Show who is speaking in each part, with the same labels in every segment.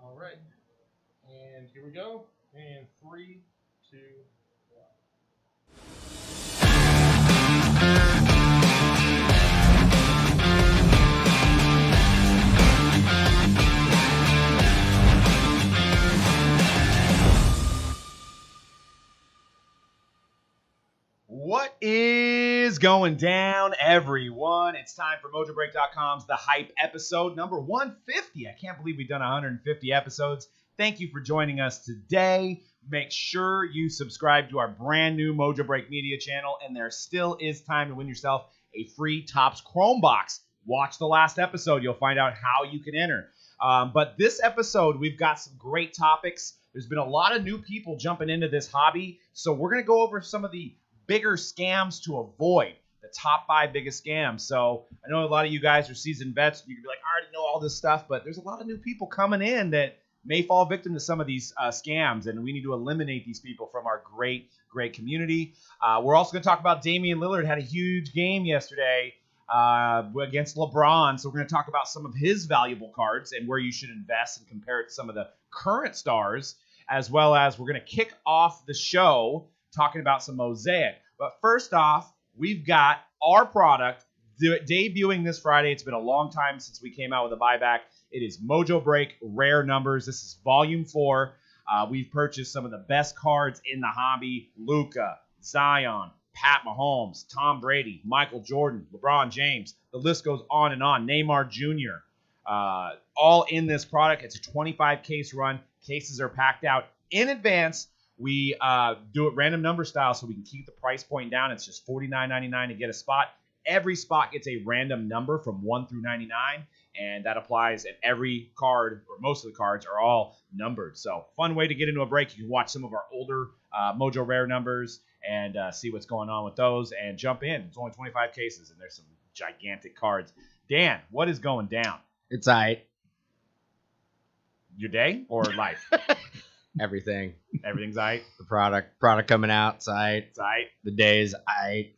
Speaker 1: All right. And here we go. And 3, 2, 1.
Speaker 2: What is going down, everyone? It's time for Mojobreak.com's The Hype episode number 150. I can't believe we've done 150 episodes. Thank you for joining us today. Make sure you subscribe to our brand new Mojobreak media channel, and there still is time to win yourself a free Topps Chrome box. Watch the last episode. You'll find out how you can enter. But this episode, we've got some great topics. There's been a lot of new people jumping into this hobby, so we're going to go over some of the bigger scams to avoid, the top 5 biggest scams. So I know a lot of you guys are seasoned vets. You can be like, I already know all this stuff, but there's a lot of new people coming in that may fall victim to some of these scams, and we need to eliminate these people from our great community. We're also going to talk about Damian Lillard. Had a huge game yesterday against LeBron, so we're going to talk about some of his valuable cards and where you should invest and compare it to some of the current stars, as well as we're going to kick off the show talking about some Mosaic. But first off, we've got our product debuting this Friday. It's been a long time since we came out with a buyback. It is Mojobreak Rare Numbers. This is Volume 4. We've purchased some of the best cards in the hobby. Luka, Zion, Pat Mahomes, Tom Brady, Michael Jordan, LeBron James. The list goes on and on. Neymar Jr. All in this product. It's a 25-case run. Cases are packed out in advance. We do it random number style so we can keep the price point down. It's just $49.99 to get a spot. Every spot gets a random number from 1 through 99, and that applies at every card, or most of the cards are all numbered. So fun way to get into a break. You can watch some of our older Mojo Rare numbers and see what's going on with those and jump in. It's only 25 cases, and there's some gigantic cards. Dan, what is going down?
Speaker 3: It's aight.
Speaker 2: Your day or life?
Speaker 3: Everything.
Speaker 2: Everything's aight.
Speaker 3: The product coming out, it's aight.
Speaker 2: It's aight.
Speaker 3: The day's aight.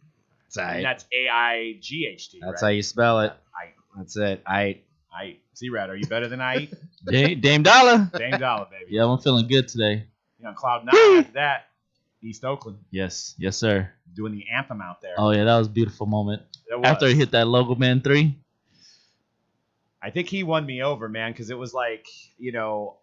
Speaker 3: It's aight.
Speaker 2: And that's AIGHT, right?
Speaker 3: That's how you spell it.
Speaker 2: Aight.
Speaker 3: That's it. Aight.
Speaker 2: Aight. C-Rad, are you better than Aight?
Speaker 4: Dame Dollar.
Speaker 2: Dame Dollar, baby.
Speaker 4: Yeah, I'm feeling good today.
Speaker 2: You know, Cloud 9 after that. East Oakland.
Speaker 4: Yes, sir.
Speaker 2: Doing the anthem out there.
Speaker 4: Oh yeah, that was a beautiful moment.
Speaker 2: It was.
Speaker 4: After he hit that Logo Man 3.
Speaker 2: I think he won me over, man, because it was like, you know,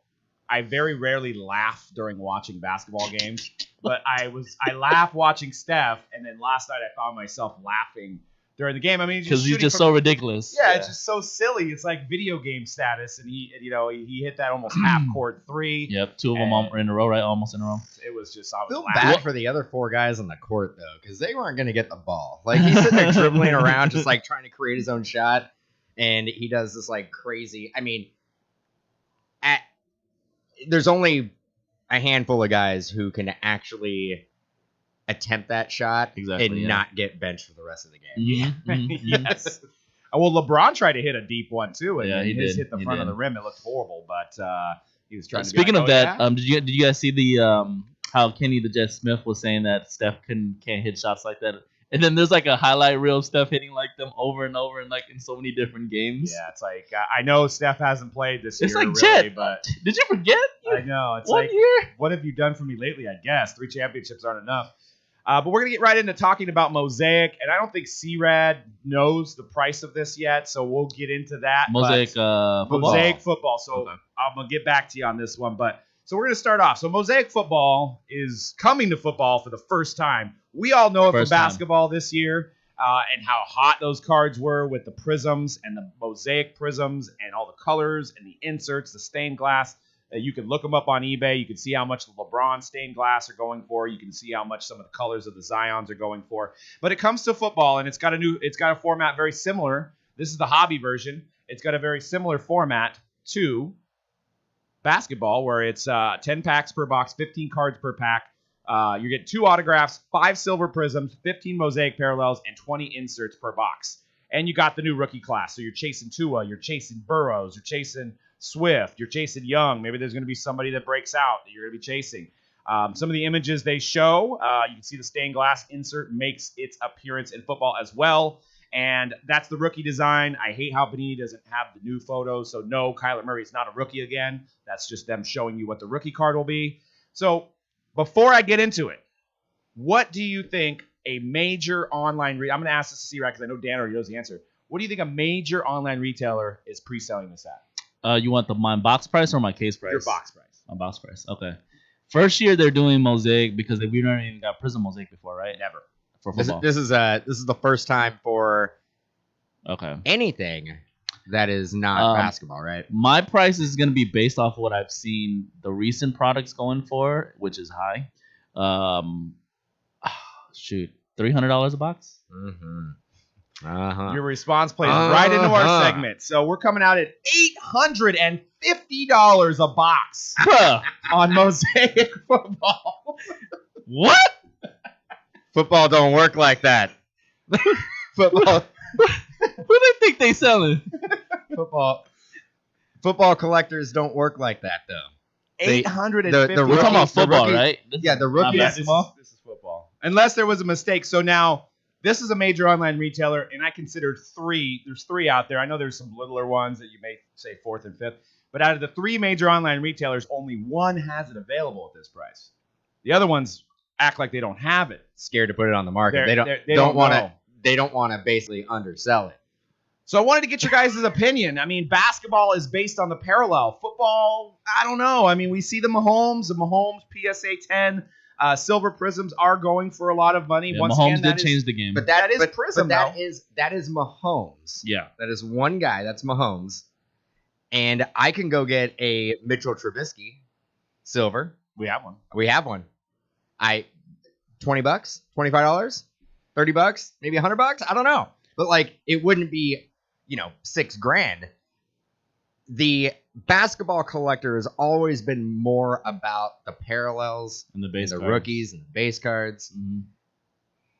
Speaker 2: I very rarely laugh during watching basketball games, but I laugh watching Steph, and then last night I found myself laughing during the game. I mean,
Speaker 4: because he's just so ridiculous.
Speaker 2: Yeah, it's just so silly. It's like video game status, and he hit that almost half court 3.
Speaker 4: Yep, 2 of them in a row, right? Almost in a row.
Speaker 2: It was just
Speaker 3: I feel bad for the other 4 guys on the court though, because they weren't going to get the ball. Like he's sitting there dribbling around, just like trying to create his own shot, and he does this like crazy. I mean, there's only a handful of guys who can actually attempt that shot and not get benched for the rest of the game.
Speaker 2: Yes. Well, LeBron tried to hit a deep one too, and
Speaker 4: he
Speaker 2: his
Speaker 4: did.
Speaker 2: hit the front of the rim. It looked horrible, but he was trying to.
Speaker 4: Speaking
Speaker 2: be like,
Speaker 4: of that, did you guys see the how Kenny the Jet Smith was saying that Steph can't hit shots like that? And then there's like a highlight reel of Steph hitting like them over and over and like in so many different games.
Speaker 2: Yeah, it's like I know Steph hasn't played this year,
Speaker 4: it's like,
Speaker 2: really,
Speaker 4: Jet,
Speaker 2: but
Speaker 4: did you forget?
Speaker 2: I know. It's
Speaker 4: One
Speaker 2: like,
Speaker 4: year?
Speaker 2: What have you done for me lately? I guess 3 championships aren't enough. But we're gonna get right into talking about Mosaic, and I don't think C-Rad knows the price of this yet, so we'll get into that.
Speaker 4: Mosaic football.
Speaker 2: Mosaic football. So
Speaker 4: okay.
Speaker 2: I'm gonna get back to you on this one, but. So we're going to start off. So Mosaic football is coming to football for the first time. We all know it from basketball this year and how hot those cards were with the prisms and the Mosaic prisms and all the colors and the inserts, the stained glass. You can look them up on eBay. You can see how much the LeBron stained glass are going for. You can see how much some of the colors of the Zions are going for. But it comes to football, and it's got a format very similar. This is the hobby version. It's got a very similar format to basketball, where it's 10 packs per box, 15 cards per pack. You get 2 autographs, 5 silver prisms, 15 Mosaic parallels, and 20 inserts per box. And you got the new rookie class. So you're chasing Tua, you're chasing Burrows, you're chasing Swift, you're chasing Young. Maybe there's going to be somebody that breaks out that you're going to be chasing. Some of the images they show, you can see the stained glass insert makes its appearance in football as well. And that's the rookie design. I hate how Panini doesn't have the new photos. So no, Kyler Murray is not a rookie again. That's just them showing you what the rookie card will be. So before I get into it, what do you think a major online I'm going to ask this to C-Rack because I know Dan already knows the answer. What do you think a major online retailer is pre-selling this at?
Speaker 4: You want my box price or my case price?
Speaker 2: Your box price.
Speaker 4: My box price. Okay. First year they're doing Mosaic because we've never even got Prism Mosaic before, right?
Speaker 2: Never.
Speaker 4: For football.
Speaker 3: This is the first time for anything that is not basketball, right?
Speaker 4: My price is going to be based off of what I've seen the recent products going for, which is high. $300 a box.
Speaker 3: Mm-hmm.
Speaker 2: Your response plays right into our segment. So we're coming out at $850 a box on Mosaic football.
Speaker 4: What?
Speaker 3: Football don't work like that. Football.
Speaker 4: Who they think they selling?
Speaker 3: Football collectors don't work like that, though.
Speaker 2: 850.
Speaker 3: the
Speaker 4: We're talking about football,
Speaker 3: rookies,
Speaker 4: right?
Speaker 3: the rookies.
Speaker 4: Basketball?
Speaker 2: This is football. Unless there was a mistake. So now this is a major online retailer, and I considered three. There's three out there. I know there's some littler ones that you may say fourth and fifth. But out of the three major online retailers, only one has it available at this price. The other ones act like they don't have it.
Speaker 3: Scared to put it on the market.
Speaker 2: They
Speaker 3: don't want
Speaker 2: know.
Speaker 3: to. They don't want to basically undersell it.
Speaker 2: So I wanted to get your guys' opinion. I mean, basketball is based on the parallel. Football, I don't know. I mean, we see the Mahomes PSA 10 silver prisms are going for a lot of money.
Speaker 4: Yeah,
Speaker 2: Once
Speaker 4: Mahomes
Speaker 2: again,
Speaker 4: did change the game.
Speaker 3: But that is
Speaker 2: Prism.
Speaker 3: That is Mahomes.
Speaker 4: Yeah.
Speaker 3: That is one guy. That's Mahomes. And I can go get a Mitchell Trubisky silver.
Speaker 2: we have one.
Speaker 3: We have one. $20, $25, $30, maybe $100. I don't know. But like, it wouldn't be, $6,000. The basketball collector has always been more about the parallels
Speaker 4: And the base
Speaker 3: and the
Speaker 4: cards.
Speaker 3: rookies and the base cards.
Speaker 4: Mhm.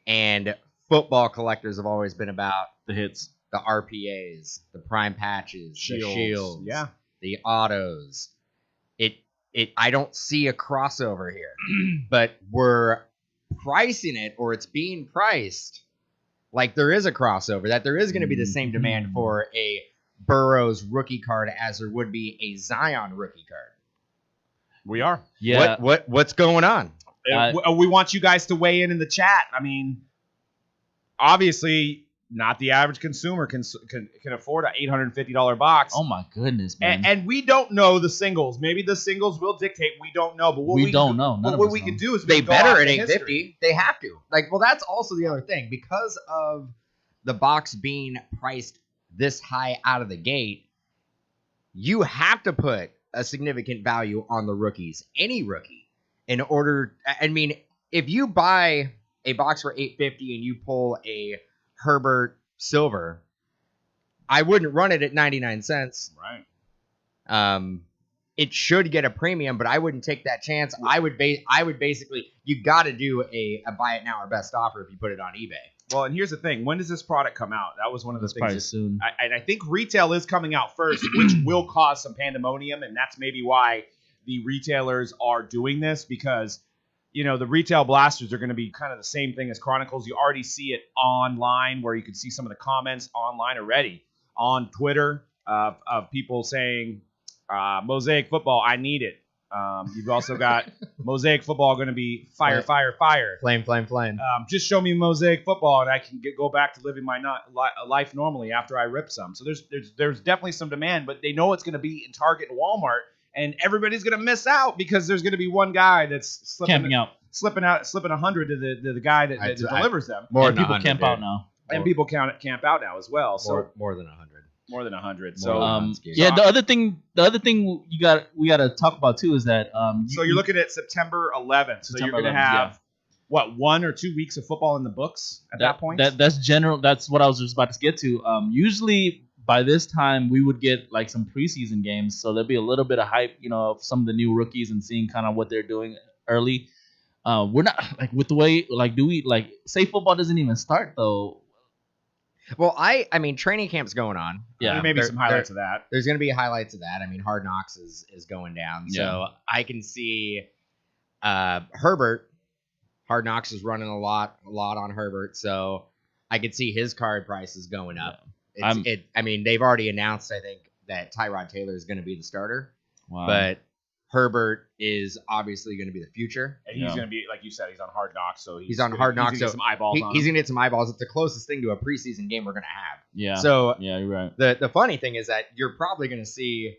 Speaker 3: And football collectors have always been about
Speaker 4: The hits.
Speaker 3: the RPAs, the prime patches, the shields,
Speaker 2: Yeah.
Speaker 3: the autos. I don't see a crossover here, but we're pricing it, or it's being priced like there is a crossover, that there is going to be the same demand for a Burrows rookie card as there would be a Zion rookie card.
Speaker 2: We are.
Speaker 4: Yeah.
Speaker 3: What's going on?
Speaker 2: We want you guys to weigh in the chat. I mean, obviously, not the average consumer can afford an $850 box.
Speaker 4: Oh my goodness, man.
Speaker 2: And we don't know the singles. Maybe the singles will dictate. We don't know. But
Speaker 4: We don't know. None of
Speaker 2: what
Speaker 4: us
Speaker 2: we
Speaker 4: know.
Speaker 2: can do is
Speaker 3: They
Speaker 2: we can go
Speaker 3: better
Speaker 2: off
Speaker 3: at
Speaker 2: the
Speaker 3: 850.
Speaker 2: history.
Speaker 3: They have to. Well, that's also the other thing. Because of the box being priced this high out of the gate, you have to put a significant value on the rookies, any rookie, in order. I mean, if you buy a box for $850 and you pull a Herbert silver, I wouldn't run it at 99 cents.
Speaker 2: Right.
Speaker 3: It should get a premium, but I wouldn't take that chance. I would basically, you got to do a buy it now or best offer if you put it on eBay.
Speaker 2: Well, and here's the thing. When does this product come out? That was one of the
Speaker 4: That's
Speaker 2: things.
Speaker 4: probably soon.
Speaker 2: I think retail is coming out first, which will cause some pandemonium, and that's maybe why the retailers are doing this, because the retail blasters are going to be kind of the same thing as Chronicles. You already see it online, where you can see some of the comments online already on Twitter of people saying, Mosaic football, I need it. You've also got Mosaic football going to be fire.
Speaker 3: Flame.
Speaker 2: Just show me Mosaic football, and I can go back to living my life normally after I rip some. So there's definitely some demand, but they know it's going to be in Target and Walmart, and everybody's going to miss out because there's going to be one guy that's
Speaker 4: Camping out.
Speaker 2: slipping 100 to the guy that delivers them.
Speaker 3: More
Speaker 4: And
Speaker 3: than
Speaker 4: people
Speaker 3: 100,
Speaker 4: camp
Speaker 3: dude.
Speaker 4: out now.
Speaker 2: And people camp out now as well. So
Speaker 3: More than 100.
Speaker 2: more than 100.
Speaker 3: More
Speaker 2: So
Speaker 3: than
Speaker 4: Yeah, the other thing we gotta talk about too is that
Speaker 2: so you're looking at September 11th. So you're
Speaker 4: September
Speaker 2: going to
Speaker 4: 11th,
Speaker 2: have what, 1 or 2 weeks of football in the books at that point?
Speaker 4: That's general. That's what I was just about to get to. Usually by this time we would get like some preseason games, so there'd be a little bit of hype, of some of the new rookies and seeing kind of what they're doing early. We're not like with the way do we say football doesn't even start though.
Speaker 3: Well, I mean, training camp's going on.
Speaker 4: Yeah.
Speaker 2: There may be some highlights of that.
Speaker 3: There's going to be highlights of that. I mean, Hard Knocks is going down, so
Speaker 4: Yeah.
Speaker 3: I can see Herbert, Hard Knocks is running a lot on Herbert, so I could see his card prices going up. I mean, they've already announced, I think, that Tyrod Taylor is going to be the starter, but Herbert is obviously going to be the future.
Speaker 2: And he's going to be, like you said, he's on Hard Knocks, so
Speaker 3: he's on Hard Knocks, so
Speaker 2: some eyeballs on
Speaker 3: he's going to get some eyeballs. It's the closest thing to a preseason game we're going to have.
Speaker 4: Yeah.
Speaker 3: So
Speaker 4: yeah, you're right.
Speaker 3: The funny thing is that you're probably going to see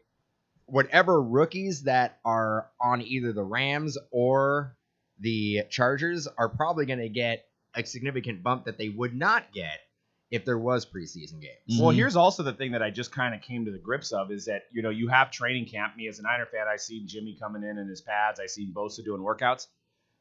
Speaker 3: whatever rookies that are on either the Rams or the Chargers are probably going to get a significant bump that they would not get if there was preseason games.
Speaker 2: Mm-hmm. Well, here's also the thing that I just kind of came to the grips of is that, you have training camp. Me as a Niner fan, I see Jimmy coming in his pads. I see Bosa doing workouts.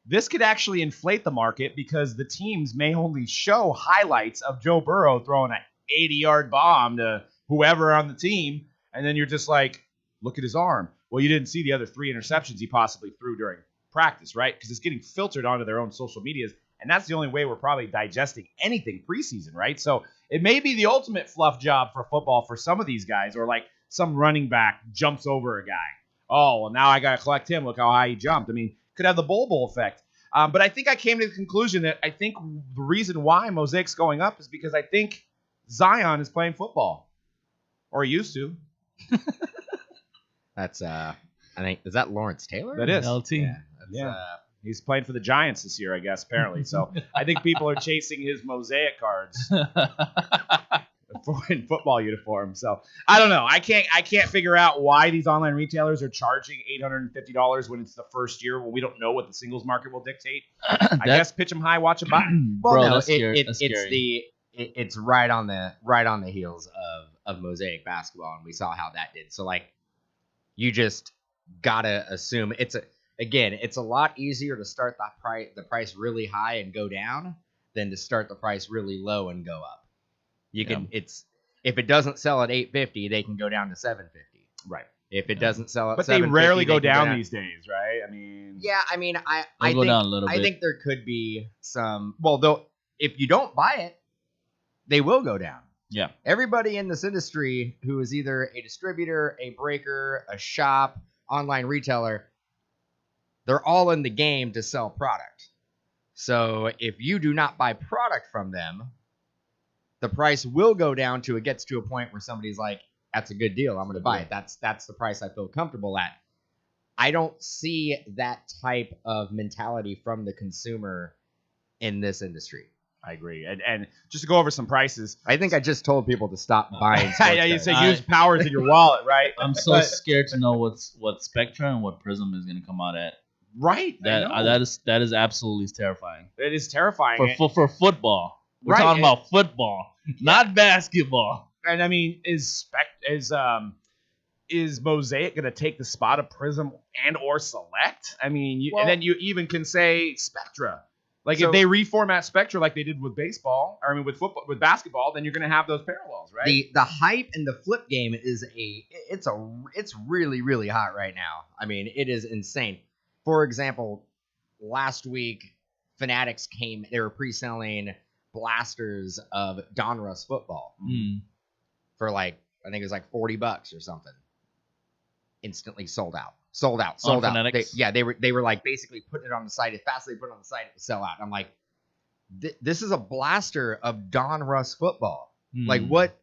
Speaker 2: This could actually inflate the market because the teams may only show highlights of Joe Burrow throwing an 80-yard bomb to whoever on the team, and then you're just like, look at his arm. Well, you didn't see the other 3 interceptions he possibly threw during practice, right? Because it's getting filtered onto their own social medias. And that's the only way we're probably digesting anything preseason, right? So it may be the ultimate fluff job for football for some of these guys, or like some running back jumps over a guy. Oh, well, now I got to collect him. Look how high he jumped. I mean, could have the bowl effect. But I think I came to the conclusion that I think the reason why Mosaic's going up is because I think Zion is playing football, or he used to.
Speaker 3: That's I think, is that Lawrence Taylor?
Speaker 2: That is
Speaker 4: LT.
Speaker 3: Yeah.
Speaker 2: He's playing for the Giants this year, I guess, apparently. So I think people are chasing his Mosaic cards in football uniform. So I don't know. I can't figure out why these online retailers are charging $850 when it's the first year when we don't know what the singles market will dictate. I guess pitch them high, watch them buy.
Speaker 3: Well,
Speaker 4: Bro,
Speaker 3: no,
Speaker 4: that's scary. That's
Speaker 3: it's right on the heels of Mosaic basketball, and we saw how that did. So like, you just gotta assume it's a lot easier to start the price really high and go down than to start the price really low and go up. If it doesn't sell at $850, they can go down to $750.
Speaker 2: Right.
Speaker 3: If it doesn't sell at
Speaker 2: but
Speaker 3: $750,
Speaker 2: they rarely go down
Speaker 3: down
Speaker 2: these days, right? I mean,
Speaker 3: I
Speaker 4: go down a little bit.
Speaker 3: I think there could be some. Well, though, if you don't buy it, they will go down.
Speaker 4: Yeah.
Speaker 3: Everybody in this industry who is either a distributor, a breaker, a shop, online retailer, they're all in the game to sell product. So if you do not buy product from them, the price will go down to it gets to a point where somebody's like, that's a good deal. I'm going to buy it. That's the price I feel comfortable at. I don't see that type of mentality from the consumer in this industry.
Speaker 2: I agree. And just to go over some prices.
Speaker 3: I think I just told people to stop buying.
Speaker 2: Yeah, you say use powers in your wallet, right?
Speaker 4: I'm so scared to know what Spectra and what Prism is going to come out at.
Speaker 2: Right.
Speaker 4: That is absolutely terrifying.
Speaker 2: It is terrifying.
Speaker 4: For football. We're talking about football, not basketball.
Speaker 2: And I mean, is Mosaic going to take the spot of Prism and or Select? I mean, and then you even can say Spectra. Like if they reformat Spectra like they did with baseball, or I mean with football, with basketball, then you're going to have those parallels, right?
Speaker 3: The hype and the flip game it's really, really hot right now. I mean, it is insane. For example, last week, Fanatics they were pre-selling blasters of Donruss football for like, I think it was like $40 or something. Instantly sold out. Sold out. They were like basically putting it on the site. As fast as they put it on the site, it would sell out. And I'm like, this is a blaster of Donruss football. Like what?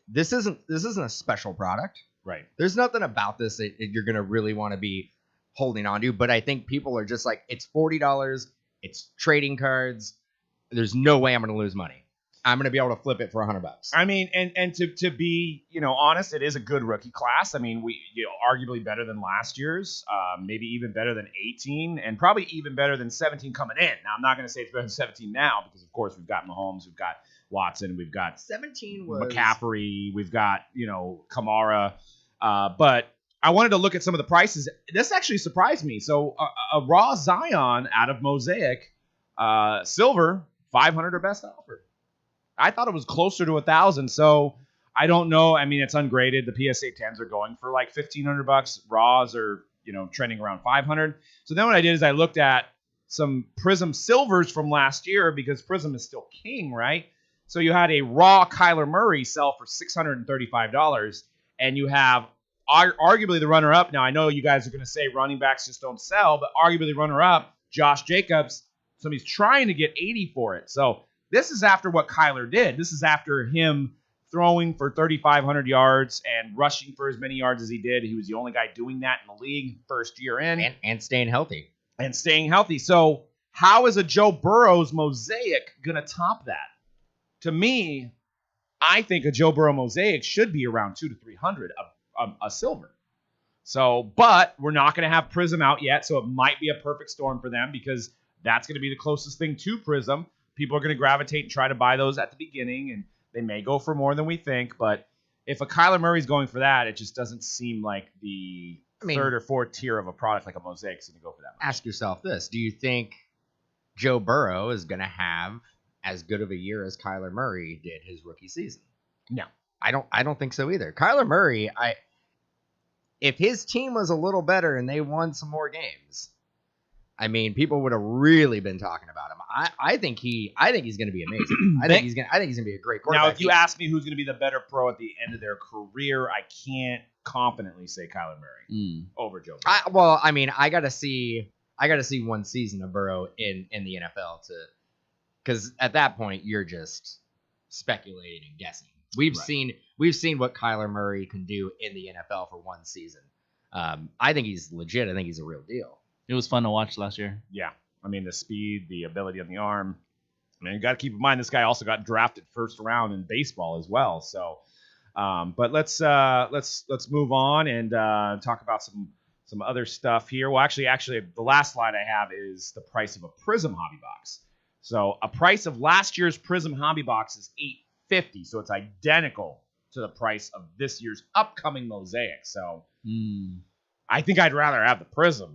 Speaker 3: This isn't a special product.
Speaker 2: Right.
Speaker 3: There's nothing about this that you're gonna really want to be holding on to. But I think people are just like, it's $40. It's trading cards. There's no way I'm gonna lose money. I'm going to be able to flip it for $100.
Speaker 2: I mean, and to be, honest, it is a good rookie class. I mean, arguably better than last year's, maybe even better than 18, and probably even better than 17 coming in. Now, I'm not going to say it's better than 17 now because, of course, we've got Mahomes, we've got Watson, we've got
Speaker 3: 17 was
Speaker 2: McCaffrey, we've got, Kamara. But I wanted to look at some of the prices. This actually surprised me. So a raw Zion out of Mosaic, silver, $500 or best offer. I thought it was closer to $1,000, so I don't know. I mean, it's ungraded. The PSA 10s are going for like $1,500. Raws are, trending around $500. So then what I did is I looked at some Prism silvers from last year because Prism is still king, right? So you had a raw Kyler Murray sell for $635, and you have arguably the runner-up. Now, I know you guys are going to say running backs just don't sell, but arguably the runner-up, Josh Jacobs, somebody's trying to get 80 for it. So this is after what Kyler did. This is after him throwing for 3,500 yards and rushing for as many yards as he did. He was the only guy doing that in the league first year in.
Speaker 3: And staying healthy.
Speaker 2: And staying healthy. So how is a Joe Burrow's Mosaic going to top that? To me, I think a Joe Burrow Mosaic should be around 200 to 300 a silver. So, but we're not going to have Prism out yet, so it might be a perfect storm for them because that's going to be the closest thing to Prism. People are going to gravitate and try to buy those at the beginning, and they may go for more than we think. But if a Kyler Murray's going for that, it just doesn't seem like the third or fourth tier of a product like a Mosaic is going to go for that much.
Speaker 3: Ask yourself this. Do you think Joe Burrow is going to have as good of a year as Kyler Murray did his rookie season?
Speaker 2: No.
Speaker 3: I don't think so either. Kyler Murray, if his team was a little better and they won some more games, I mean, people would have really been talking about him. I think he's going to be amazing. I think he's going to be a great quarterback.
Speaker 2: Now, if you ask me who's going to be the better pro at the end of their career, I can't confidently say Kyler Murray over Joe Burrow.
Speaker 3: I got to see one season of Burrow in the NFL because at that point you're just speculating and guessing. We've seen what Kyler Murray can do in the NFL for one season. I think he's legit. I think he's a real deal.
Speaker 4: It was fun to watch last year.
Speaker 2: Yeah. I mean, the speed, the ability on the arm. I mean, you got to keep in mind this guy also got drafted first round in baseball as well. So, but let's move on and talk about some other stuff here. Well, actually, the last slide I have is the price of a Prism hobby box. So, a price of last year's Prism hobby box is $850. So, it's identical to the price of this year's upcoming Mosaic. So, I think I'd rather have the Prism,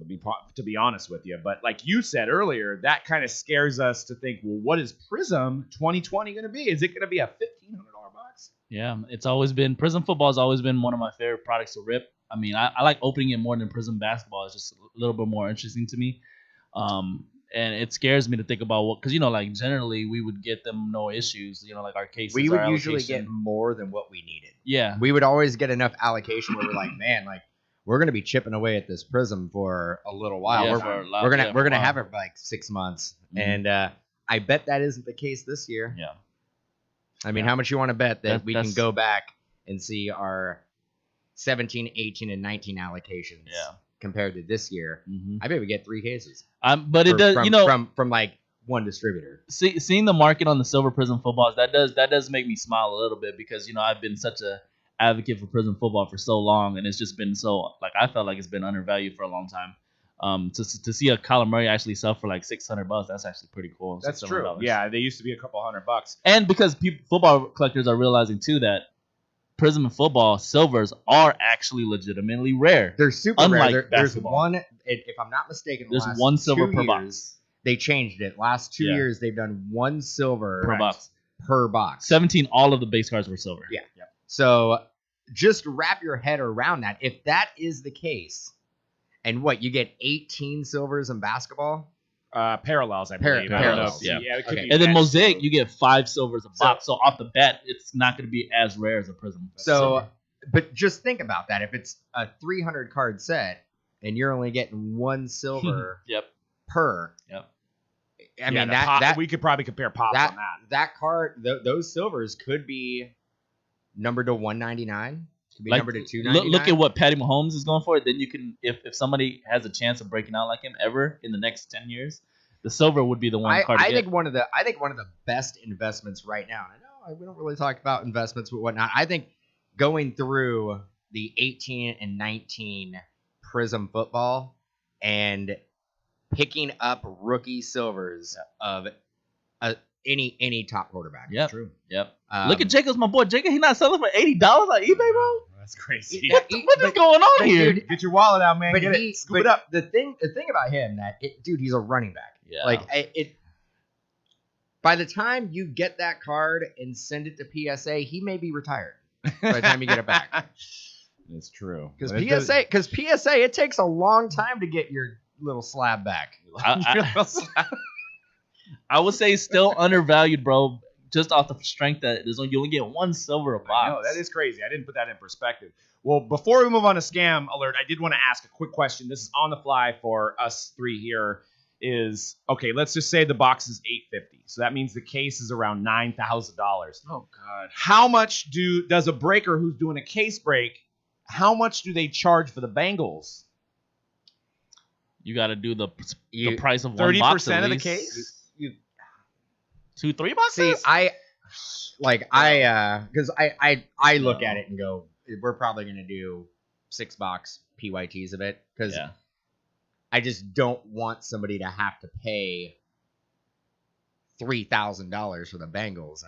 Speaker 2: to be honest with you. But like you said earlier, that kind of scares us to think, well, what is Prism 2020 going to be? Is it going to be a $1,500 box?
Speaker 4: Yeah, it's always been Prism football has always been one of my favorite products to rip. I mean, I like opening it more than Prism basketball. It's just a little bit more interesting to me. And it scares me to think about what, because, like generally we would get them no issues, like our cases.
Speaker 3: We would usually get more than what we needed.
Speaker 4: Yeah.
Speaker 3: We would always get enough allocation where we're like, man, like, we're going to be chipping away at this Prism for a little while.
Speaker 4: Yeah,
Speaker 3: we're going to have it for like 6 months. Mm-hmm. And I bet that isn't the case this year.
Speaker 4: Yeah.
Speaker 3: I mean, how much you want to bet that we can go back and see our 17, 18, and 19 allocations compared to this year?
Speaker 4: Mm-hmm.
Speaker 3: I bet we get 3 cases.
Speaker 4: But it does,
Speaker 3: from like one distributor.
Speaker 4: Seeing the market on the Silver Prism footballs, that does make me smile a little bit because, I've been such a advocate for Prism football for so long, and it's just been so, like, I felt like it's been undervalued for a long time. To see a Kyler Murray actually sell for like $600, that's actually pretty cool.
Speaker 2: That's true. Yeah, they used to be a couple $100.
Speaker 4: And because football collectors are realizing too that Prism and football silvers are actually legitimately rare.
Speaker 3: They're super rare. There's one, if I'm not mistaken,
Speaker 4: there's one silver per box.
Speaker 3: They changed it. Last 2 years, they've done one silver
Speaker 4: per box. 17, all of the base cards were silver.
Speaker 3: Yeah. So just wrap your head around that. If that is the case, and you get 18 silvers in basketball?
Speaker 2: Parallels, I believe.
Speaker 4: Parallels, yeah.
Speaker 2: It could be
Speaker 4: and then Mosaic, you get 5 silvers a box. So off the bat, it's not going to be as rare as a Prism.
Speaker 3: So, but just think about that. If it's a 300 card set and you're only getting 1 silver per.
Speaker 4: Yep.
Speaker 3: I mean, that
Speaker 2: we could probably compare pops on that.
Speaker 3: That card, those silvers could be numbered to 199. Could be numbered to 299.
Speaker 4: Look at what Patty Mahomes is going for. Then you can, if somebody has a chance of breaking out like him ever in the next 10 years, the silver would be the one card.
Speaker 3: I think one of the best investments right now. And I know we don't really talk about investments but whatnot. I think going through the 18 and 19 Prism football and picking up rookie silvers of any top quarterback.
Speaker 4: Yeah,
Speaker 3: true.
Speaker 4: Yep. Look at Jacobs, my boy. Jacob, he not selling for $80 on eBay, bro.
Speaker 2: That's crazy.
Speaker 4: What is going on here?
Speaker 2: Dude, get your wallet out, man. Get it. Scoop it up.
Speaker 3: The thing about him dude, he's a running back.
Speaker 4: Yeah.
Speaker 3: Like by the time you get that card and send it to PSA, he may be retired by the time you get it back.
Speaker 2: It's true.
Speaker 3: Because PSA, it takes a long time to get your little slab back.
Speaker 4: I would say still undervalued, bro. Just off the strength that you only get 1 silver a box.
Speaker 2: No, that is crazy. I didn't put that in perspective. Well, before we move on to scam alert, I did want to ask a quick question. This is on the fly for us three here. Is okay. Let's just say the box is $850, so that means the case is around $9,000.
Speaker 4: Oh God.
Speaker 2: How much does a breaker who's doing a case break? How much do they charge for the Bengals?
Speaker 4: You got to do the price of one
Speaker 2: 30%
Speaker 4: box at
Speaker 2: of the
Speaker 4: least.
Speaker 2: case.
Speaker 4: $2-3 boxes.
Speaker 3: See, because I look at it and go, we're probably gonna do 6-box PYTs of it because I just don't want somebody to have to pay $3,000 for the Bengals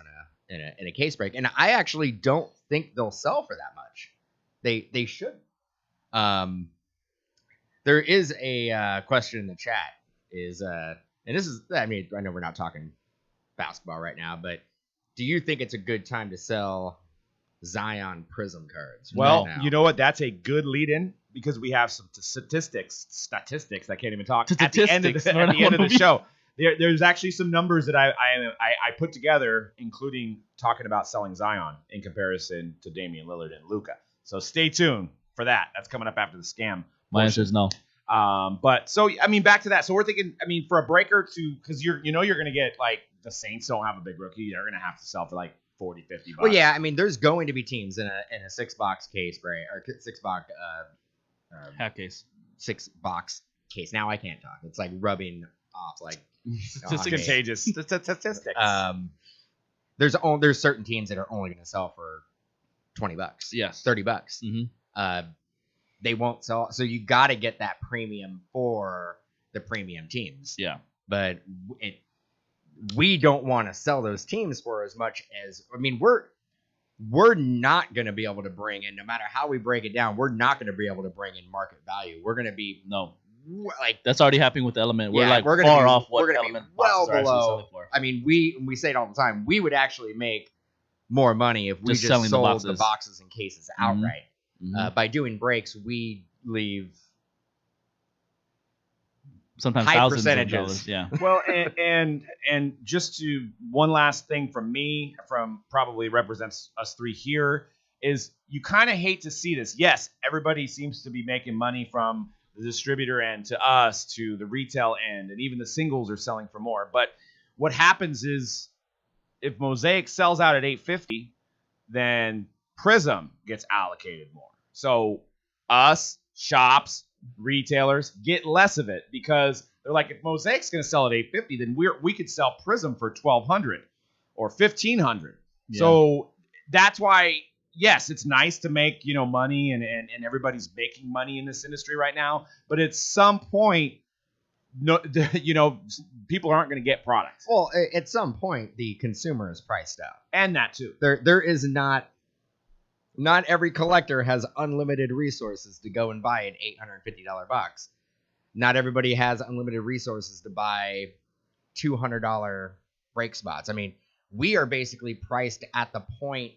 Speaker 3: in a case break, and I actually don't think they'll sell for that much. They should. There is a question in the chat. And this is, I mean, I know we're not talking basketball right now, but do you think it's a good time to sell Zion Prism cards?
Speaker 2: Well,
Speaker 3: right now?
Speaker 2: you know what? That's a good lead-in because we have some statistics. I can't even talk. At the end of the show, there's actually some numbers that I put together, including talking about selling Zion in comparison to Damian Lillard and Luka. So stay tuned for that. That's coming up after the scam.
Speaker 4: My answer is no.
Speaker 2: But so I mean, back to that. So we're thinking, I mean, for a breaker because you're going to get like the Saints don't have a big rookie. They're going to have to sell for like $40-50.
Speaker 3: Well, yeah, I mean, there's going to be teams in a 6-box case, right? Or 6-box
Speaker 4: Hat case.
Speaker 3: 6-box case. Now I can't talk. It's like rubbing off like
Speaker 2: contagious statistics.
Speaker 3: There's certain teams that are only going to sell for $20.
Speaker 4: Yes.
Speaker 3: $30.
Speaker 4: Mm-hmm.
Speaker 3: They won't sell. So you got to get that premium for the premium teams.
Speaker 4: Yeah.
Speaker 3: But we don't want to sell those teams for as much as, I mean, we're not going to be able to bring in, no matter how we break it down, we're not going to be able to bring in market value. We're going to be like,
Speaker 4: that's already happening with Element. We're
Speaker 3: we're gonna
Speaker 4: far
Speaker 3: be,
Speaker 4: off what
Speaker 3: we're gonna
Speaker 4: Element
Speaker 3: be well
Speaker 4: boxes are actually
Speaker 3: below.
Speaker 4: selling for.
Speaker 3: I mean, we say it all the time. We would actually make more money if we
Speaker 4: Just
Speaker 3: just
Speaker 4: selling the
Speaker 3: sold
Speaker 4: boxes.
Speaker 3: the boxes and cases outright.
Speaker 4: Mm-hmm.
Speaker 3: By doing breaks, we leave
Speaker 4: sometimes
Speaker 3: high
Speaker 4: thousands
Speaker 3: percentages.
Speaker 4: of dollars. Yeah.
Speaker 2: Well, and just to one last thing from me, from probably represents us three here, is you kind of hate to see this. Yes, everybody seems to be making money from the distributor end to us to the retail end, and even the singles are selling for more. But what happens is if Mosaic sells out at $850, then Prism gets allocated more. So us, shops, retailers get less of it because they're like, if Mosaic's going to sell at $850, then we could sell Prism for $1,200 or $1,500.
Speaker 4: Yeah.
Speaker 2: So that's why, yes, it's nice to make money and everybody's making money in this industry right now. But at some point, no, people aren't going to get products.
Speaker 3: Well, at some point, the consumer is priced out,
Speaker 2: And that too.
Speaker 3: there is not every collector has unlimited resources to go and buy an $850 box. Not everybody has unlimited resources to buy $200 break spots. I mean, we are basically priced at the point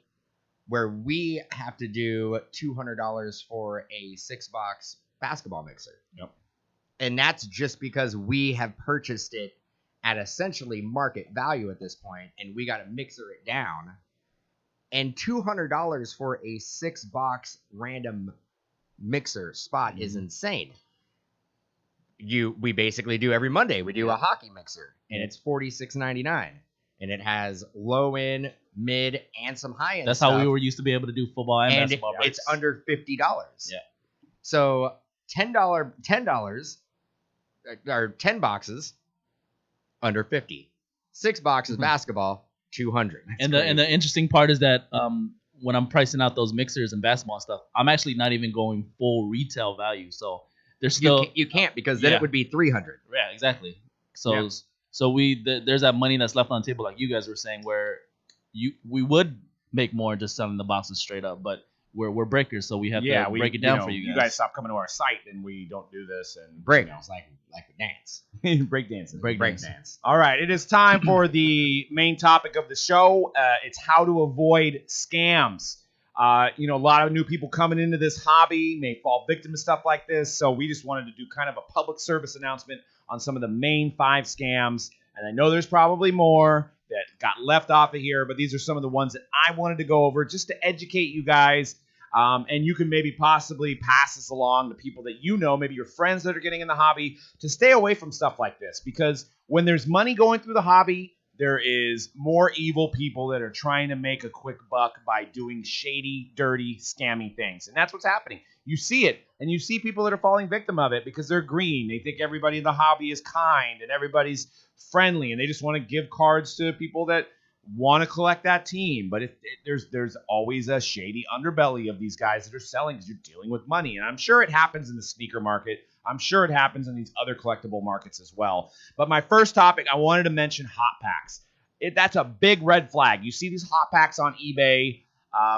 Speaker 3: where we have to do $200 for a 6-box basketball mixer.
Speaker 2: Yep.
Speaker 3: And that's just because we have purchased it at essentially market value at this point, and we got to mixer it down. And $200 for a 6-box random mixer spot is insane. We basically do every Monday. We do a hockey mixer, and it's $46.99, and it has low end, mid, and some high end.
Speaker 4: That's
Speaker 3: stuff.
Speaker 4: how we were used to be able to do football and basketball.
Speaker 3: It's under $50.
Speaker 4: Yeah.
Speaker 3: So $10 or 10 boxes under 50. 6 boxes basketball, 200.
Speaker 4: And the interesting part is that when I'm pricing out those mixers and basketball stuff, I'm actually not even going full retail value. So there's still
Speaker 3: you can't because then it would be 300.
Speaker 4: Yeah, exactly. So there's that money that's left on the table, like you guys were saying, where we would make more just selling the boxes straight up, but we're breakers, so we have to break it down for you guys.
Speaker 2: You guys stop coming to our site, and we don't do this. And
Speaker 3: Breakers, like a dance.
Speaker 2: break dancing.
Speaker 3: Break dance.
Speaker 2: All right, it is time for the main topic of the show. It's how to avoid scams. A lot of new people coming into this hobby may fall victim to stuff like this, so we just wanted to do kind of a public service announcement on some of the main 5 scams. And I know there's probably more that got left off of here, but these are some of the ones that I wanted to go over just to educate you guys. And you can maybe possibly pass this along to people that you know, maybe your friends that are getting in the hobby, to stay away from stuff like this. Because when there's money going through the hobby, there is more evil people that are trying to make a quick buck by doing shady, dirty, scammy things. And that's what's happening. You see it, and you see people that are falling victim of it because they're green. They think everybody in the hobby is kind and everybody's friendly, and they just want to give cards to people that want to collect that team. But there's always a shady underbelly of these guys that are selling because you're dealing with money. And I'm sure it happens in the sneaker market. I'm sure it happens in these other collectible markets as well. But my first topic, I wanted to mention hot packs. That's a big red flag. You see these hot packs on eBay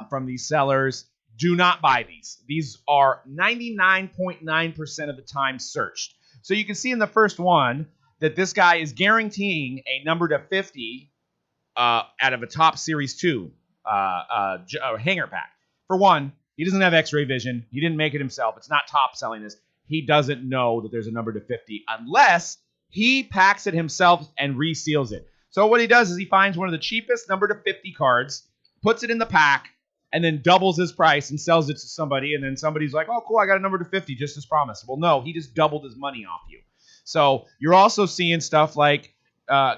Speaker 2: from these sellers. Do not buy these. These are 99.9% of the time searched. So you can see in the first one that this guy is guaranteeing a number to 50 out of a top Series 2 hanger pack. For one, he doesn't have x-ray vision. He didn't make it himself. It's not top selling this. He doesn't know that there's a number to 50 unless he packs it himself and reseals it. So what he does is he finds one of the cheapest number to 50 cards, puts it in the pack, and then doubles his price and sells it to somebody. And then somebody's like, oh, cool, I got a number to 50 just as promised. Well, no, he just doubled his money off you. So you're also seeing stuff like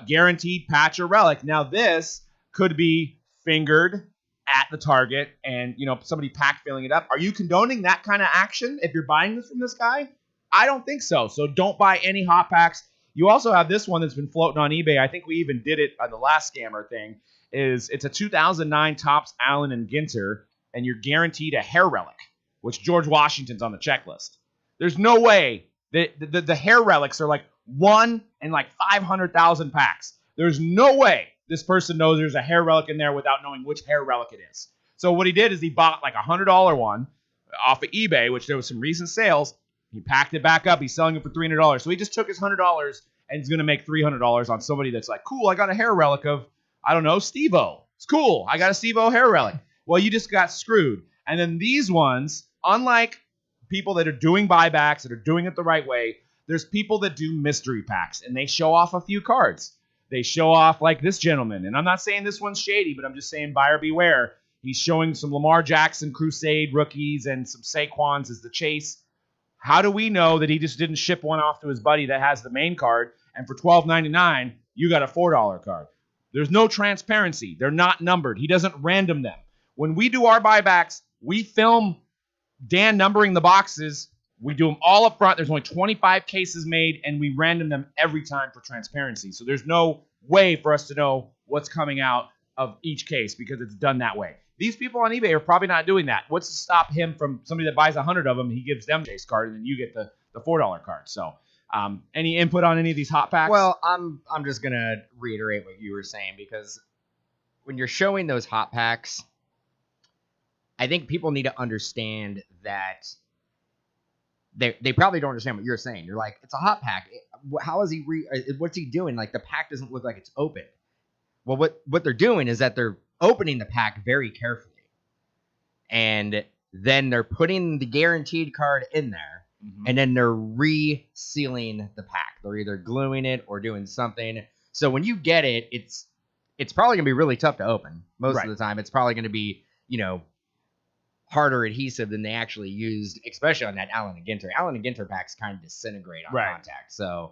Speaker 2: guaranteed patch or relic. Now this could be fingered at the target and, somebody pack filling it up. Are you condoning that kind of action if you're buying this from this guy? I don't think so. So don't buy any hot packs. You also have this one that's been floating on eBay. I think we even did it on the last scammer thing. It's a 2009 Topps Allen and Ginter, and you're guaranteed a hair relic, which George Washington's on the checklist. There's no way that the hair relics are like 1 in like 500,000 packs. There's no way this person knows there's a hair relic in there without knowing which hair relic it is. So what he did is he bought like a $100 one off of eBay, which there was some recent sales. He packed it back up. He's selling it for $300. So he just took his $100 and he's going to make $300 on somebody that's like, cool, I got a hair relic of, I don't know, Steve-O. It's cool. I got a Steve-O hair relic. Well, you just got screwed. And then these ones, unlike people that are doing buybacks, that are doing it the right way, there's people that do mystery packs, and they show off a few cards. They show off like this gentleman. And I'm not saying this one's shady, but I'm just saying buyer beware. He's showing some Lamar Jackson Crusade rookies and some Saquons as the chase. How do we know that he just didn't ship one off to his buddy that has the main card, and for $12.99, you got a $4 card? There's no transparency. They're not numbered. He doesn't random them. When we do our buybacks, we film Dan numbering the boxes. We do them all up front. There's only 25 cases made, and we random them every time for transparency. So there's no way for us to know what's coming out of each case because it's done that way. These people on eBay are probably not doing that. What's to stop him from somebody that buys 100 of them? He gives them a chase card, and then you get the $4 card. So any input on any of these hot packs?
Speaker 3: Well, I'm just going to reiterate what you were saying, because when you're showing those hot packs, I think people need to understand that they probably don't understand what you're saying. You're like, it's a hot pack. How is he? What's he doing? Like, the pack doesn't look like it's open. Well, what they're doing is that they're opening the pack very carefully, and then they're putting the guaranteed card in there, and then they're resealing the pack. They're either gluing it or doing something. So when you get it, it's probably gonna be really tough to open. Most of the time, it's probably gonna be, harder adhesive than they actually used, especially on that Allen and Ginter. Allen and Ginter packs kind of disintegrate on contact. So,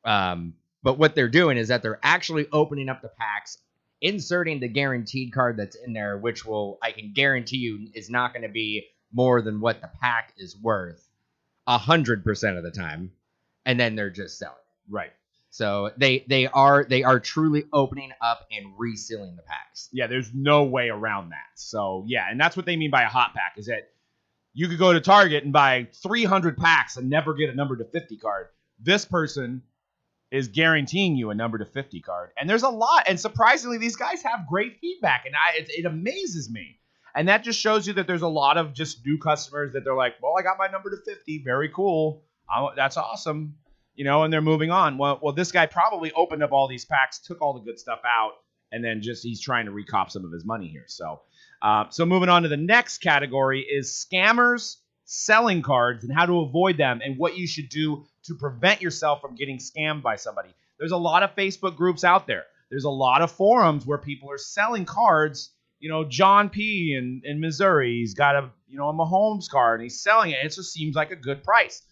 Speaker 3: but what they're doing is that they're actually opening up the packs, inserting the guaranteed card that's in there, which I can guarantee you is not going to be more than what the pack is worth 100% of the time. And then they're just selling it.
Speaker 2: Right.
Speaker 3: So they are truly opening up and resealing the packs.
Speaker 2: Yeah, there's no way around that. So, yeah, and that's what they mean by a hot pack, is that you could go to Target and buy 300 packs and never get a number to 50 card. This person is guaranteeing you a number to 50 card. And there's a lot. And surprisingly, these guys have great feedback, and it amazes me. And that just shows you that there's a lot of just new customers that they're like, well, I got my number to 50. Very cool. That's awesome. And they're moving on. Well, this guy probably opened up all these packs, took all the good stuff out, and then he's trying to recop some of his money here. So moving on to the next category is scammers selling cards and how to avoid them and what you should do to prevent yourself from getting scammed by somebody. There's a lot of Facebook groups out there. There's a lot of forums where people are selling cards. John P. in Missouri, he's got a a Mahomes card and he's selling it. It just seems like a good price.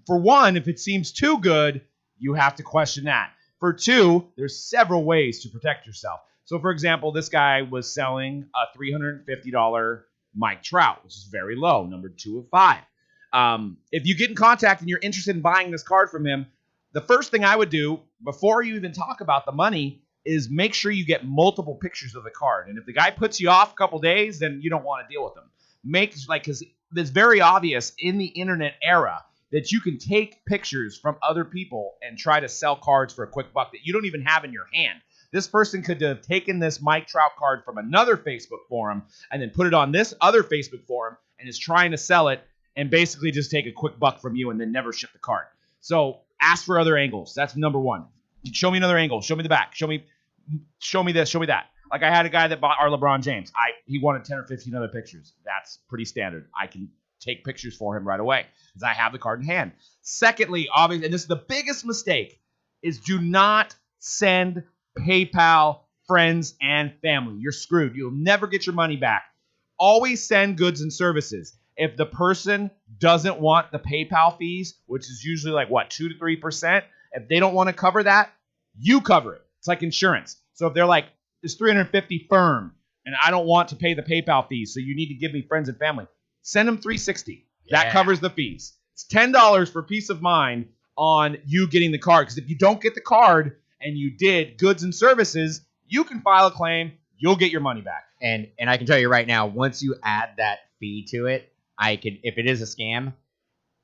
Speaker 2: For one, if it seems too good, you have to question that. For two, there's several ways to protect yourself. So, for example, this guy was selling a $350 Mike Trout, which is very low, number 2 of 5. If you get in contact and you're interested in buying this card from him, the first thing I would do before you even talk about the money is make sure you get multiple pictures of the card. And if the guy puts you off a couple days, then you don't want to deal with him. Because it's very obvious in the internet era that you can take pictures from other people and try to sell cards for a quick buck that you don't even have in your hand. This person could have taken this Mike Trout card from another Facebook forum and then put it on this other Facebook forum and is trying to sell it and basically just take a quick buck from you and then never ship the card. So ask for other angles. That's number one. Show me another angle. Show me the back. Show me this. Show me that. Like I had a guy that bought our LeBron James. He wanted 10 or 15 other pictures. That's pretty standard. I can take pictures for him right away because I have the card in hand. Secondly, obviously, and this is the biggest mistake, is do not send PayPal friends and family. You're screwed. You'll never get your money back. Always send goods and services. If the person doesn't want the PayPal fees, which is usually like 2 to 3%, if they don't want to cover that, you cover it. It's like insurance. So if they're like, it's $350 firm, and I don't want to pay the PayPal fees, so you need to give me friends and family, send them $360. That covers the fees. It's $10 for peace of mind on you getting the card. Because if you don't get the card and you did goods and services, you can file a claim. You'll get your money back.
Speaker 3: And I can tell you right now, once you add that fee to it, if it is a scam,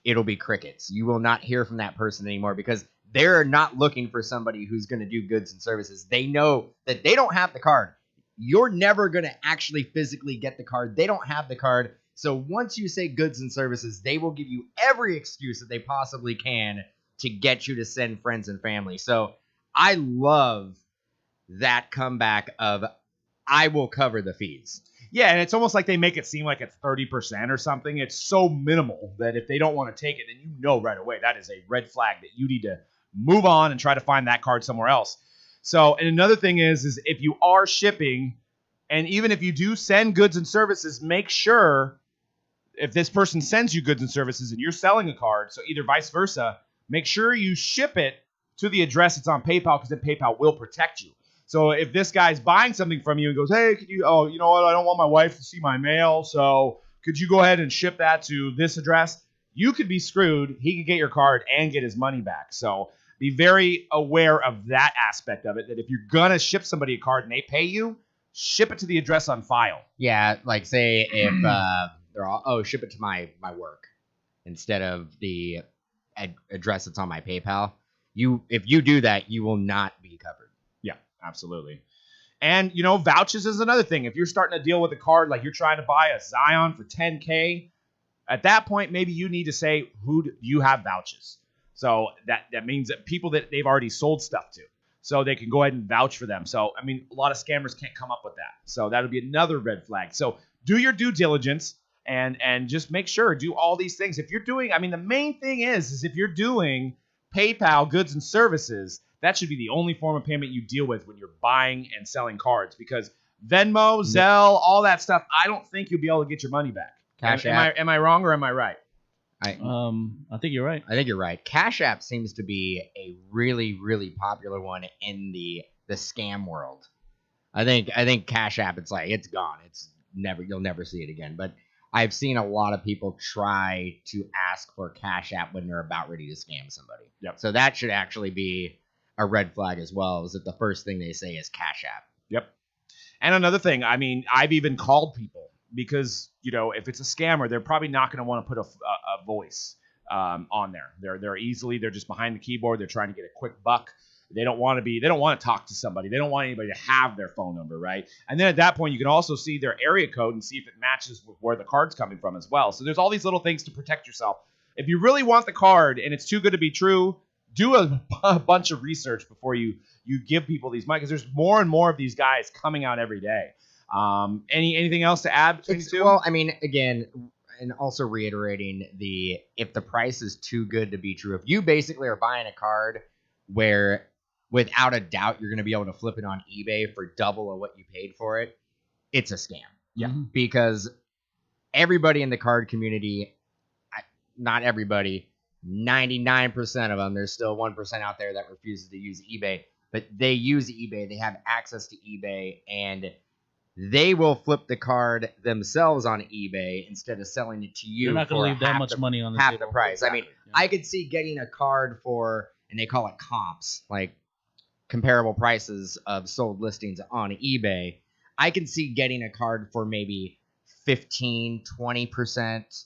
Speaker 3: it'll be crickets. You will not hear from that person anymore because they're not looking for somebody who's going to do goods and services. They know that they don't have the card. You're never going to actually physically get the card. They don't have the card. So once you say goods and services, they will give you every excuse that they possibly can to get you to send friends and family. So I love that comeback of I will cover the fees.
Speaker 2: Yeah, and it's almost like they make it seem like it's 30% or something. It's so minimal that if they don't want to take it, then you know right away that is a red flag that you need to move on and try to find that card somewhere else. So, and another thing is if you are shipping, and even if you do send goods and services, make sure if this person sends you goods and services and you're selling a card, so either vice versa, make sure you ship it to the address that's on PayPal because then PayPal will protect you. So if this guy's buying something from you and goes, hey, could you, you know what, I don't want my wife to see my mail, so could you go ahead and ship that to this address? You could be screwed. He could get your card and get his money back. So be very aware of that aspect of it, that if you're going to ship somebody a card and they pay you, ship it to the address on file.
Speaker 3: Yeah, like say if they're all, ship it to my work instead of the address that's on my PayPal. If you do that, you will not be covered.
Speaker 2: Yeah, absolutely. And, vouchers is another thing. If you're starting to deal with a card, like you're trying to buy a Zion for $10K, at that point, maybe you need to say, who do you have vouchers? So that means that people that they've already sold stuff to. So they can go ahead and vouch for them. So, I mean, a lot of scammers can't come up with that. So that'll be another red flag. So do your due diligence and just make sure, do all these things. If you're doing, the main thing is if you're doing PayPal goods and services, that should be the only form of payment you deal with when you're buying and selling cards, because Venmo, Zelle, all that stuff, I don't think you'll be able to get your money back.
Speaker 3: Cash App.
Speaker 2: Am I wrong or am I right?
Speaker 4: I think you're right.
Speaker 3: I think you're right. Cash App seems to be a really, really popular one in the scam world. I think Cash App, it's gone. You'll never see it again. But I've seen a lot of people try to ask for Cash App when they're about ready to scam somebody.
Speaker 2: Yep.
Speaker 3: So that should actually be a red flag as well, is that the first thing they say is Cash App.
Speaker 2: Yep. And another thing, I've even called people because, if it's a scammer, they're probably not going to want to put a voice on there. They're just behind the keyboard. They're trying to get a quick buck. They don't want to talk to somebody. They don't want anybody to have their phone number, right? And then at that point, you can also see their area code and see if it matches with where the card's coming from as well. So there's all these little things to protect yourself. If you really want the card and it's too good to be true, do a bunch of research before you give people these money, because there's more and more of these guys coming out every day. Anything else to add between the two?
Speaker 3: Well, again, and also reiterating if the price is too good to be true, if you basically are buying a card where without a doubt you're going to be able to flip it on eBay for double of what you paid for it, it's a scam.
Speaker 2: Yeah.
Speaker 3: Because everybody in the card community, not everybody, 99% of them, there's still 1% out there that refuses to use eBay, but they use eBay. They have access to eBay, and they will flip the card themselves on eBay instead of selling it to you.
Speaker 4: You're not going to leave that much money on the
Speaker 3: half
Speaker 4: table.
Speaker 3: the price.
Speaker 4: Exactly.
Speaker 3: I mean, I could see getting a card for, and they call it comps, like comparable prices of sold listings on eBay. I can see getting a card for maybe 15, 20%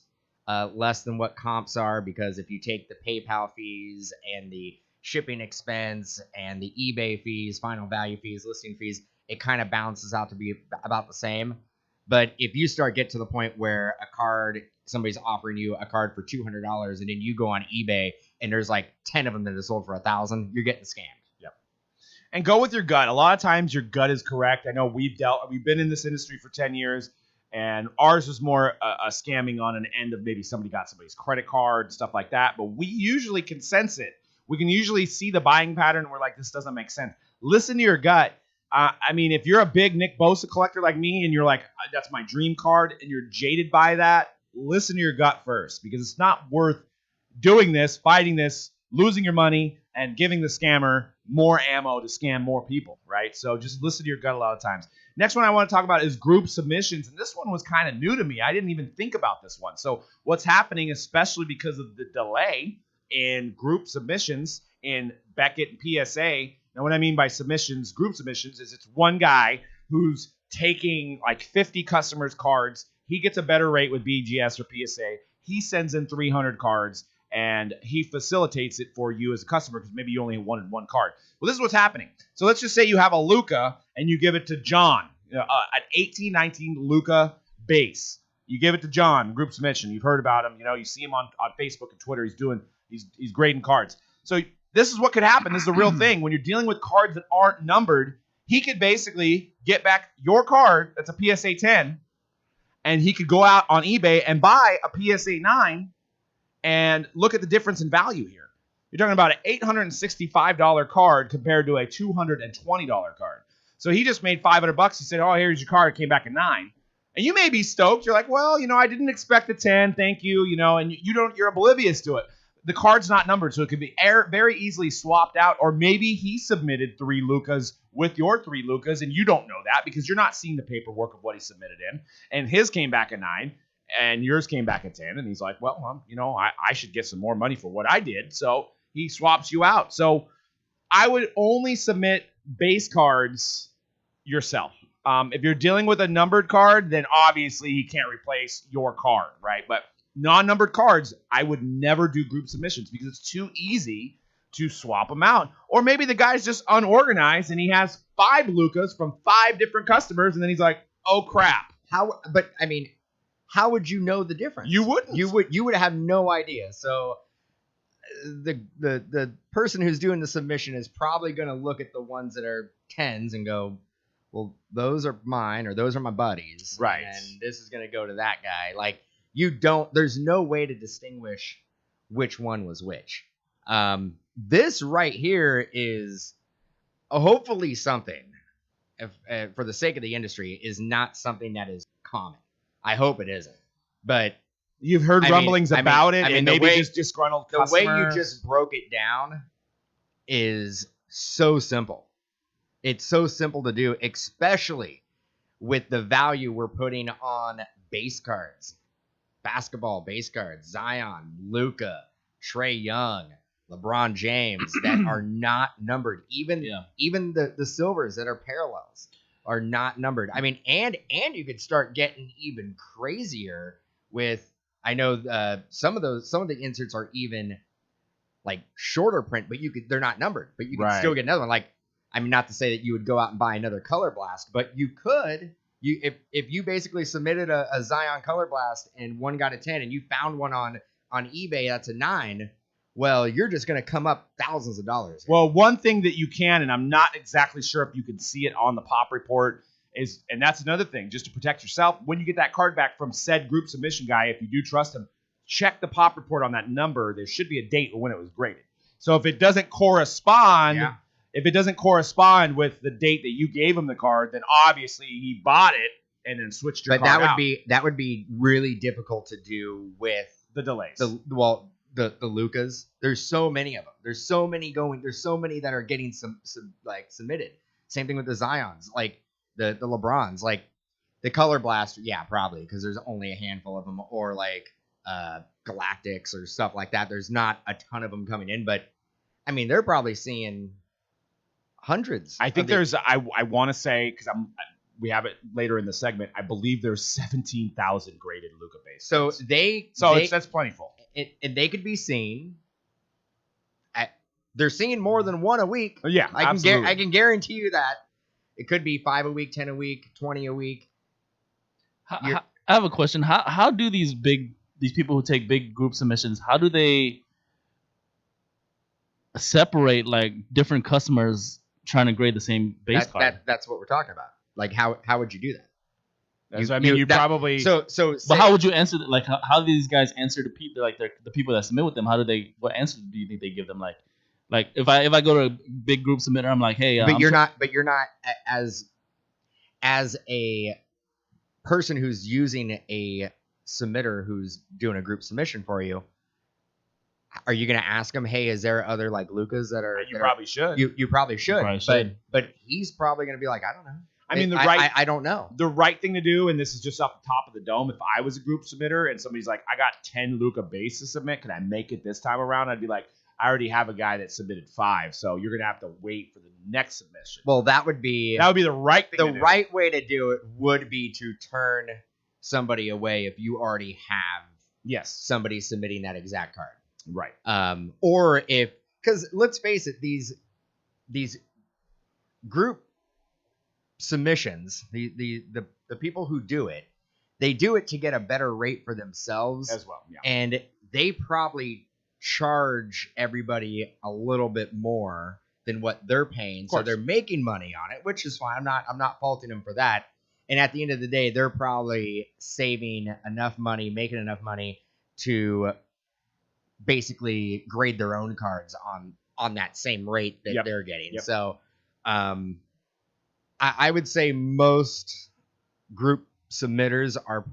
Speaker 3: less than what comps are, because if you take the PayPal fees and the shipping expense and the eBay fees, final value fees, listing fees, it kind of balances out to be about the same. But if you start get to the point where a card, somebody's offering you a card for $200, and then you go on eBay and there's like 10 of them that are sold for $1,000, you're getting scammed.
Speaker 2: Yep. And go with your gut. A lot of times your gut is correct. I know we've been in this industry for 10 years, and ours was more a scamming on an end of maybe somebody got somebody's credit card, stuff like that. But we usually can sense it. We can usually see the buying pattern, and we're like, this doesn't make sense. Listen to your gut. I mean, if you're a big Nick Bosa collector like me and you're like, that's my dream card, and you're jaded by that, listen to your gut first, because it's not worth doing this, fighting this, losing your money, and giving the scammer more ammo to scam more people, right? So just listen to your gut a lot of times. Next one I want to talk about is group submissions, and this one was kind of new to me. I didn't even think about this one. So what's happening, especially because of the delay in group submissions in Beckett and PSA. Now, what I mean by submissions, group submissions, is it's one guy who's taking like 50 customers' cards. He gets a better rate with BGS or PSA. He sends in 300 cards, and he facilitates it for you as a customer because maybe you only wanted one card. Well, this is what's happening. So let's just say you have a Luka, and you give it to John, an 18-19 Luka base. You give it to John, group submission. You've heard about him. You see him on Facebook and Twitter. He's grading cards. So this is what could happen. This is the real thing. When you're dealing with cards that aren't numbered, he could basically get back your card that's a PSA 10, and he could go out on eBay and buy a PSA 9 and look at the difference in value here. You're talking about an $865 card compared to a $220 card. So he just made $500. He said, oh, here's your card. It came back a 9. And you may be stoked. You're like, well, I didn't expect a 10. Thank you. And you're oblivious to it. The card's not numbered, so it could be very easily swapped out. Or maybe he submitted 3 Lukas with your 3 Lukas, and you don't know that because you're not seeing the paperwork of what he submitted in. And his came back a 9, and yours came back a 10. And he's like, well, I should get some more money for what I did. So he swaps you out. So I would only submit base cards yourself. If you're dealing with a numbered card, then obviously he can't replace your card, right? But non-numbered cards, I would never do group submissions because it's too easy to swap them out. Or maybe the guy's just unorganized and he has 5 Lukas from 5 different customers, and then he's like, oh crap.
Speaker 3: How would you know the difference?
Speaker 2: You wouldn't.
Speaker 3: You would have no idea. So the person who's doing the submission is probably going to look at the ones that are 10s and go, well, those are mine, or those are my buddies.
Speaker 2: Right.
Speaker 3: And this is going to go to that guy. Like, there's no way to distinguish which one was which. This right here is hopefully something, for the sake of the industry, is not something that is common. I hope it isn't. But
Speaker 2: you've heard rumblings about it, and maybe just disgruntled customers.
Speaker 3: The way you just broke it down is so simple. It's so simple to do, especially with the value we're putting on base cards. Basketball base cards, Zion, Luka, Trae Young, LeBron James, that are not numbered. Even the silvers that are parallels are not numbered. I mean, and you could start getting even crazier with, I know some of the inserts are even like shorter print, but they're not numbered, but you can still get another one. Like, I mean, not to say that you would go out and buy another Color Blast, but you could. If you basically submitted a Zion Color Blast and one got a 10 and you found one on eBay that's a 9, well, you're just going to come up thousands of dollars.
Speaker 2: Well, one thing that you can, and I'm not exactly sure if you can see it on the pop report, is, and that's another thing, just to protect yourself, when you get that card back from said group submission guy, if you do trust him, check the pop report on that number. There should be a date when it was graded. So if it doesn't correspond... If it doesn't correspond with the date that you gave him the card, then obviously he bought it and then switched your
Speaker 3: But
Speaker 2: card out.
Speaker 3: that would be really difficult to do with
Speaker 2: The delays.
Speaker 3: the Lucas. There's so many of them. There's so many that are getting submitted. Same thing with the Zions, like the LeBrons, like the Color Blaster. Yeah, probably because there's only a handful of them, or like Galactics or stuff like that. There's not a ton of them coming in, but I mean they're probably seeing hundreds.
Speaker 2: I think there's. I want to say because we have it later in the segment. I believe there's 17,000 graded Luka base.
Speaker 3: So
Speaker 2: that's plentiful.
Speaker 3: And they could be seen. They're seeing more than one a week.
Speaker 2: Yeah,
Speaker 3: I can guarantee you that it could be 5 a week, 10 a week, 20 a week.
Speaker 4: I have a question. How do these people who take big group submissions, how do they separate like different customers trying to grade the same base card?
Speaker 3: That's what we're talking about. Like how would you do that?
Speaker 2: Probably.
Speaker 4: But how would you answer that? Like how do these guys answer the people the people that submit with them? What answer do you think they give them? Like if I go to a big group submitter, I'm like, hey,
Speaker 3: you're not as a person who's using a submitter who's doing a group submission for you. Are you going to ask him, hey, is there other like Lucas that are?
Speaker 2: You probably should.
Speaker 3: You probably should.
Speaker 4: Probably should.
Speaker 3: But he's probably going to be like, I don't know.
Speaker 2: I mean,
Speaker 3: I don't know.
Speaker 2: The right thing to do, and this is just off the top of the dome, if I was a group submitter and somebody's like, I got 10 Luka base to submit, can I make it this time around? I'd be like, I already have a guy that submitted 5, so you're going to have to wait for the next submission.
Speaker 3: Well, that would be
Speaker 2: the right thing to do.
Speaker 3: The right way to do it would be to turn somebody away if you already have somebody submitting that exact card.
Speaker 2: Right.
Speaker 3: Or because let's face it, these group submissions, the people who do it, they do it to get a better rate for themselves
Speaker 2: as well. Yeah.
Speaker 3: And they probably charge everybody a little bit more than what they're paying, so they're making money on it, which is fine. I'm not faulting them for that. And at the end of the day, they're probably saving enough money, making enough money to basically grade their own cards on that same rate that they're getting. So I would say most group submitters are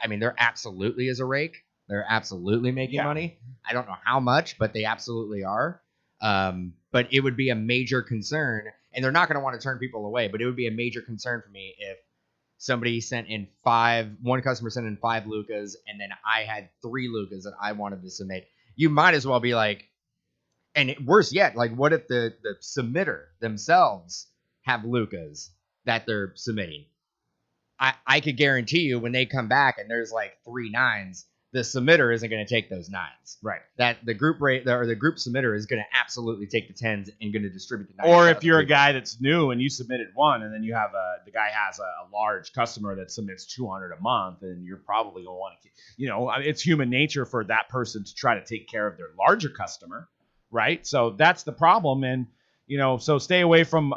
Speaker 3: they're absolutely as a rake. They're absolutely making money. I don't know how much, but they absolutely are. But it would be a major concern, and they're not going to want to turn people away, but it would be a major concern for me if somebody one customer sent in 5 Lucas, and then I had 3 Lucas that I wanted to submit. You might as well be like, and worse yet, like what if the submitter themselves have Lucas that they're submitting? I could guarantee you when they come back and there's like 3 9s, the submitter isn't going to take those 9s.
Speaker 2: Right.
Speaker 3: That the group submitter is going to absolutely take the 10s and going to distribute the 9s.
Speaker 2: Or if you're a guy that's new and you submitted 1, and then you have the guy has a large customer that submits 200 a month, and you're probably going to want to, it's human nature for that person to try to take care of their larger customer, right? So that's the problem. And so stay away from,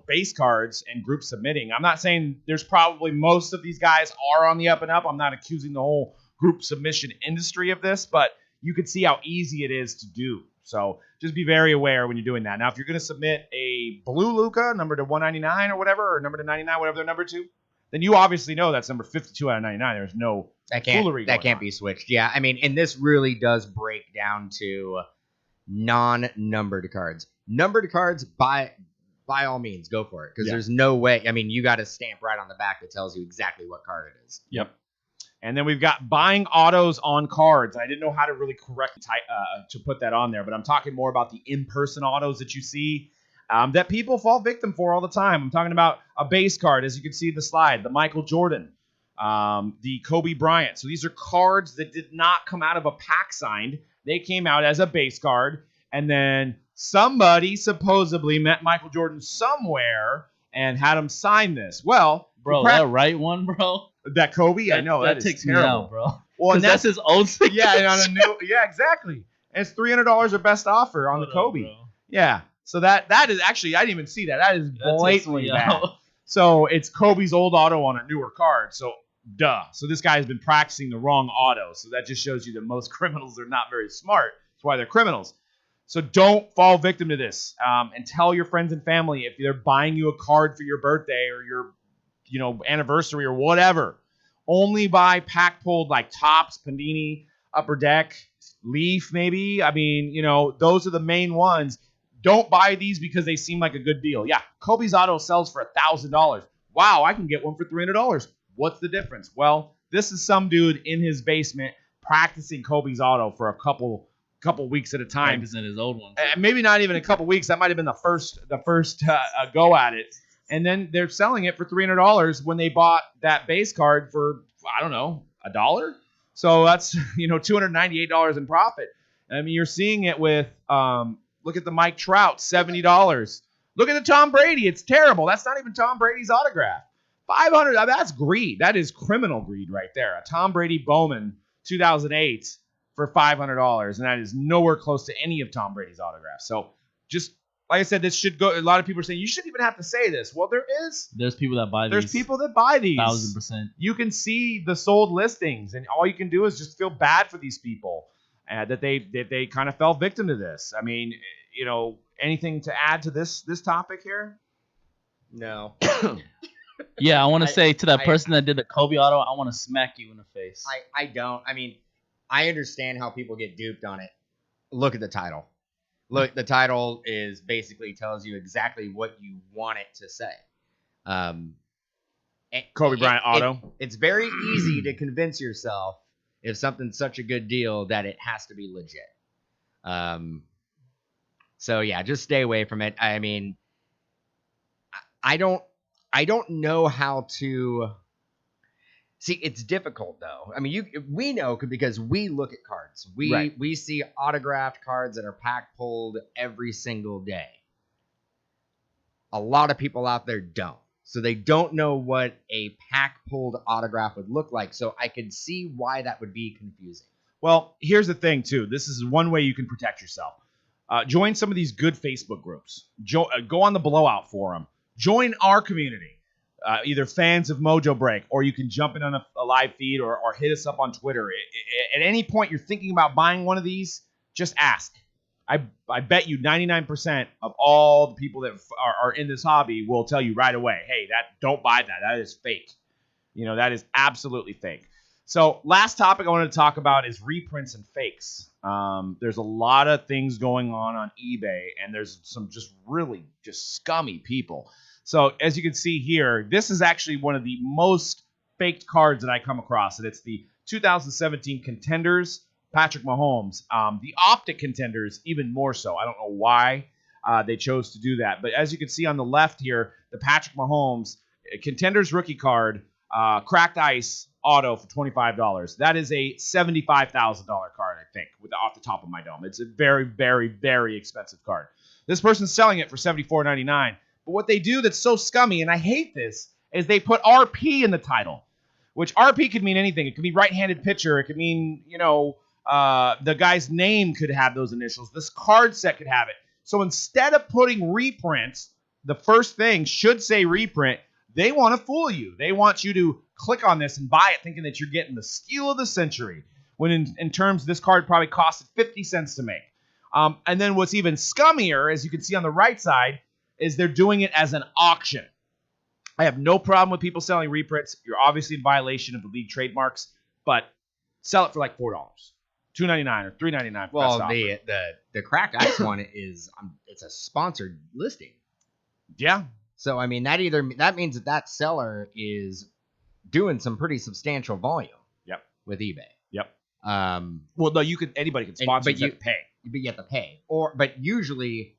Speaker 2: base cards and group submitting. I'm not saying there's probably most of these guys are on the up and up. I'm not accusing the whole group submission industry of this, but you can see how easy it is to do. So just be very aware when you're doing that. Now, if you're going to submit a blue Luka, number to 199 or whatever, or number to 99, whatever they're number to, then you obviously know that's number 52 out of 99. There's no foolery
Speaker 3: that can't be switched. Yeah, I mean, and this really does break down to non-numbered cards. Numbered cards, by all means, go for it, because there's no way. I mean, you got a stamp right on the back that tells you exactly what card it is.
Speaker 2: Yep. And then we've got buying autos on cards. I didn't know how to really correctly to put that on there, but I'm talking more about the in-person autos that you see that people fall victim for all the time. I'm talking about a base card, as you can see in the slide, the Michael Jordan, the Kobe Bryant. So these are cards that did not come out of a pack signed. They came out as a base card, and then somebody supposedly met Michael Jordan somewhere and had him sign this. Well,
Speaker 4: bro, that right one, bro.
Speaker 2: That Kobe, I know that
Speaker 4: takes
Speaker 2: is terrible,
Speaker 4: me out, bro.
Speaker 2: Well, and
Speaker 4: that's his old signature.
Speaker 2: Yeah, and on a new, exactly. And it's $300 or best offer on the Kobe.
Speaker 4: Bro.
Speaker 2: Yeah, so that is actually, I didn't even see that. That is blatantly bad.
Speaker 4: Out.
Speaker 2: So it's Kobe's old auto on a newer card. So duh. So this guy has been practicing the wrong auto. So that just shows you that most criminals are not very smart. That's why they're criminals. So don't fall victim to this. And tell your friends and family if they're buying you a card for your birthday or your anniversary or whatever. Only buy pack pulled like Topps, Panini, Upper Deck, Leaf maybe. I mean, those are the main ones. Don't buy these because they seem like a good deal. Yeah, Kobe's Auto sells for $1,000. Wow, I can get one for $300. What's the difference? Well, this is some dude in his basement practicing Kobe's Auto for a couple weeks at a time.
Speaker 4: Practicing his old one.
Speaker 2: Maybe not even a couple weeks. That might have been the first go at it. And then they're selling it for $300 when they bought that base card for, I don't know, $1. So that's, $298 in profit. I mean, you're seeing it with, look at the Mike Trout, $70. Look at the Tom Brady. It's terrible. That's not even Tom Brady's autograph. $500. That's greed. That is criminal greed right there. A Tom Brady Bowman 2008 for $500. And that is nowhere close to any of Tom Brady's autographs. So just, like I said, this should go. A lot of people are saying you shouldn't even have to say this. Well, there's
Speaker 4: people that buy these.
Speaker 2: There's people that buy these.
Speaker 4: 1,000%.
Speaker 2: You can see the sold listings, and all you can do is just feel bad for these people that they kind of fell victim to this. I mean, anything to add to this topic here?
Speaker 3: No.
Speaker 4: Yeah, I want to say to that person that did the Kobe Auto, I want to smack you in the face.
Speaker 3: I don't. I mean, I understand how people get duped on it. Look at the title. Look, the title is basically tells you exactly what you want it to say.
Speaker 2: Kobe Bryant Auto.
Speaker 3: It's very easy to convince yourself if something's such a good deal that it has to be legit. So yeah, just stay away from it. I mean, I don't know how to. See, it's difficult though. I mean, we know because we look at cards. We see autographed cards that are pack pulled every single day. A lot of people out there don't. So they don't know what a pack pulled autograph would look like. So I could see why that would be confusing.
Speaker 2: Well, here's the thing too. This is one way you can protect yourself. Join some of these good Facebook groups. Go on the Blowout forum. Join our community. Either fans of Mojobreak, or you can jump in on a live feed or hit us up on Twitter. At any point you're thinking about buying one of these, just ask. I bet you 99% of all the people that are in this hobby will tell you right away, hey, don't buy that. That is fake. That is absolutely fake. So last topic I wanted to talk about is reprints and fakes. There's a lot of things going on eBay, and there's some just really just scummy people. So as you can see here, this is actually one of the most faked cards that I come across, and it's the 2017 Contenders Patrick Mahomes. The Optic Contenders, even more so. I don't know why they chose to do that. But as you can see on the left here, the Patrick Mahomes Contenders rookie card, cracked ice auto for $25. That is a $75,000 card, I think, off the top of my dome. It's a very, very, very expensive card. This person's selling it for $74.99. But what they do that's so scummy, and I hate this, is they put RP in the title, which RP could mean anything. It could be right-handed pitcher. It could mean, the guy's name could have those initials. This card set could have it. So instead of putting reprints, the first thing should say reprint. They want to fool you. They want you to click on this and buy it thinking that you're getting the steal of the century, when in terms this card probably costed 50 cents to make. And then what's even scummier, as you can see on the right side, is they're doing it as an auction. I have no problem with people selling reprints. You're obviously in violation of the league trademarks, but sell it for like $4, $2.99 or $3.99.
Speaker 3: Well, the cracked ice one is it's a sponsored listing.
Speaker 2: Yeah.
Speaker 3: So I mean that means that seller is doing some pretty substantial volume.
Speaker 2: Yep.
Speaker 3: With eBay.
Speaker 2: Yep. Well, no, anybody can sponsor, but you have to pay.
Speaker 3: But you have to pay. But usually,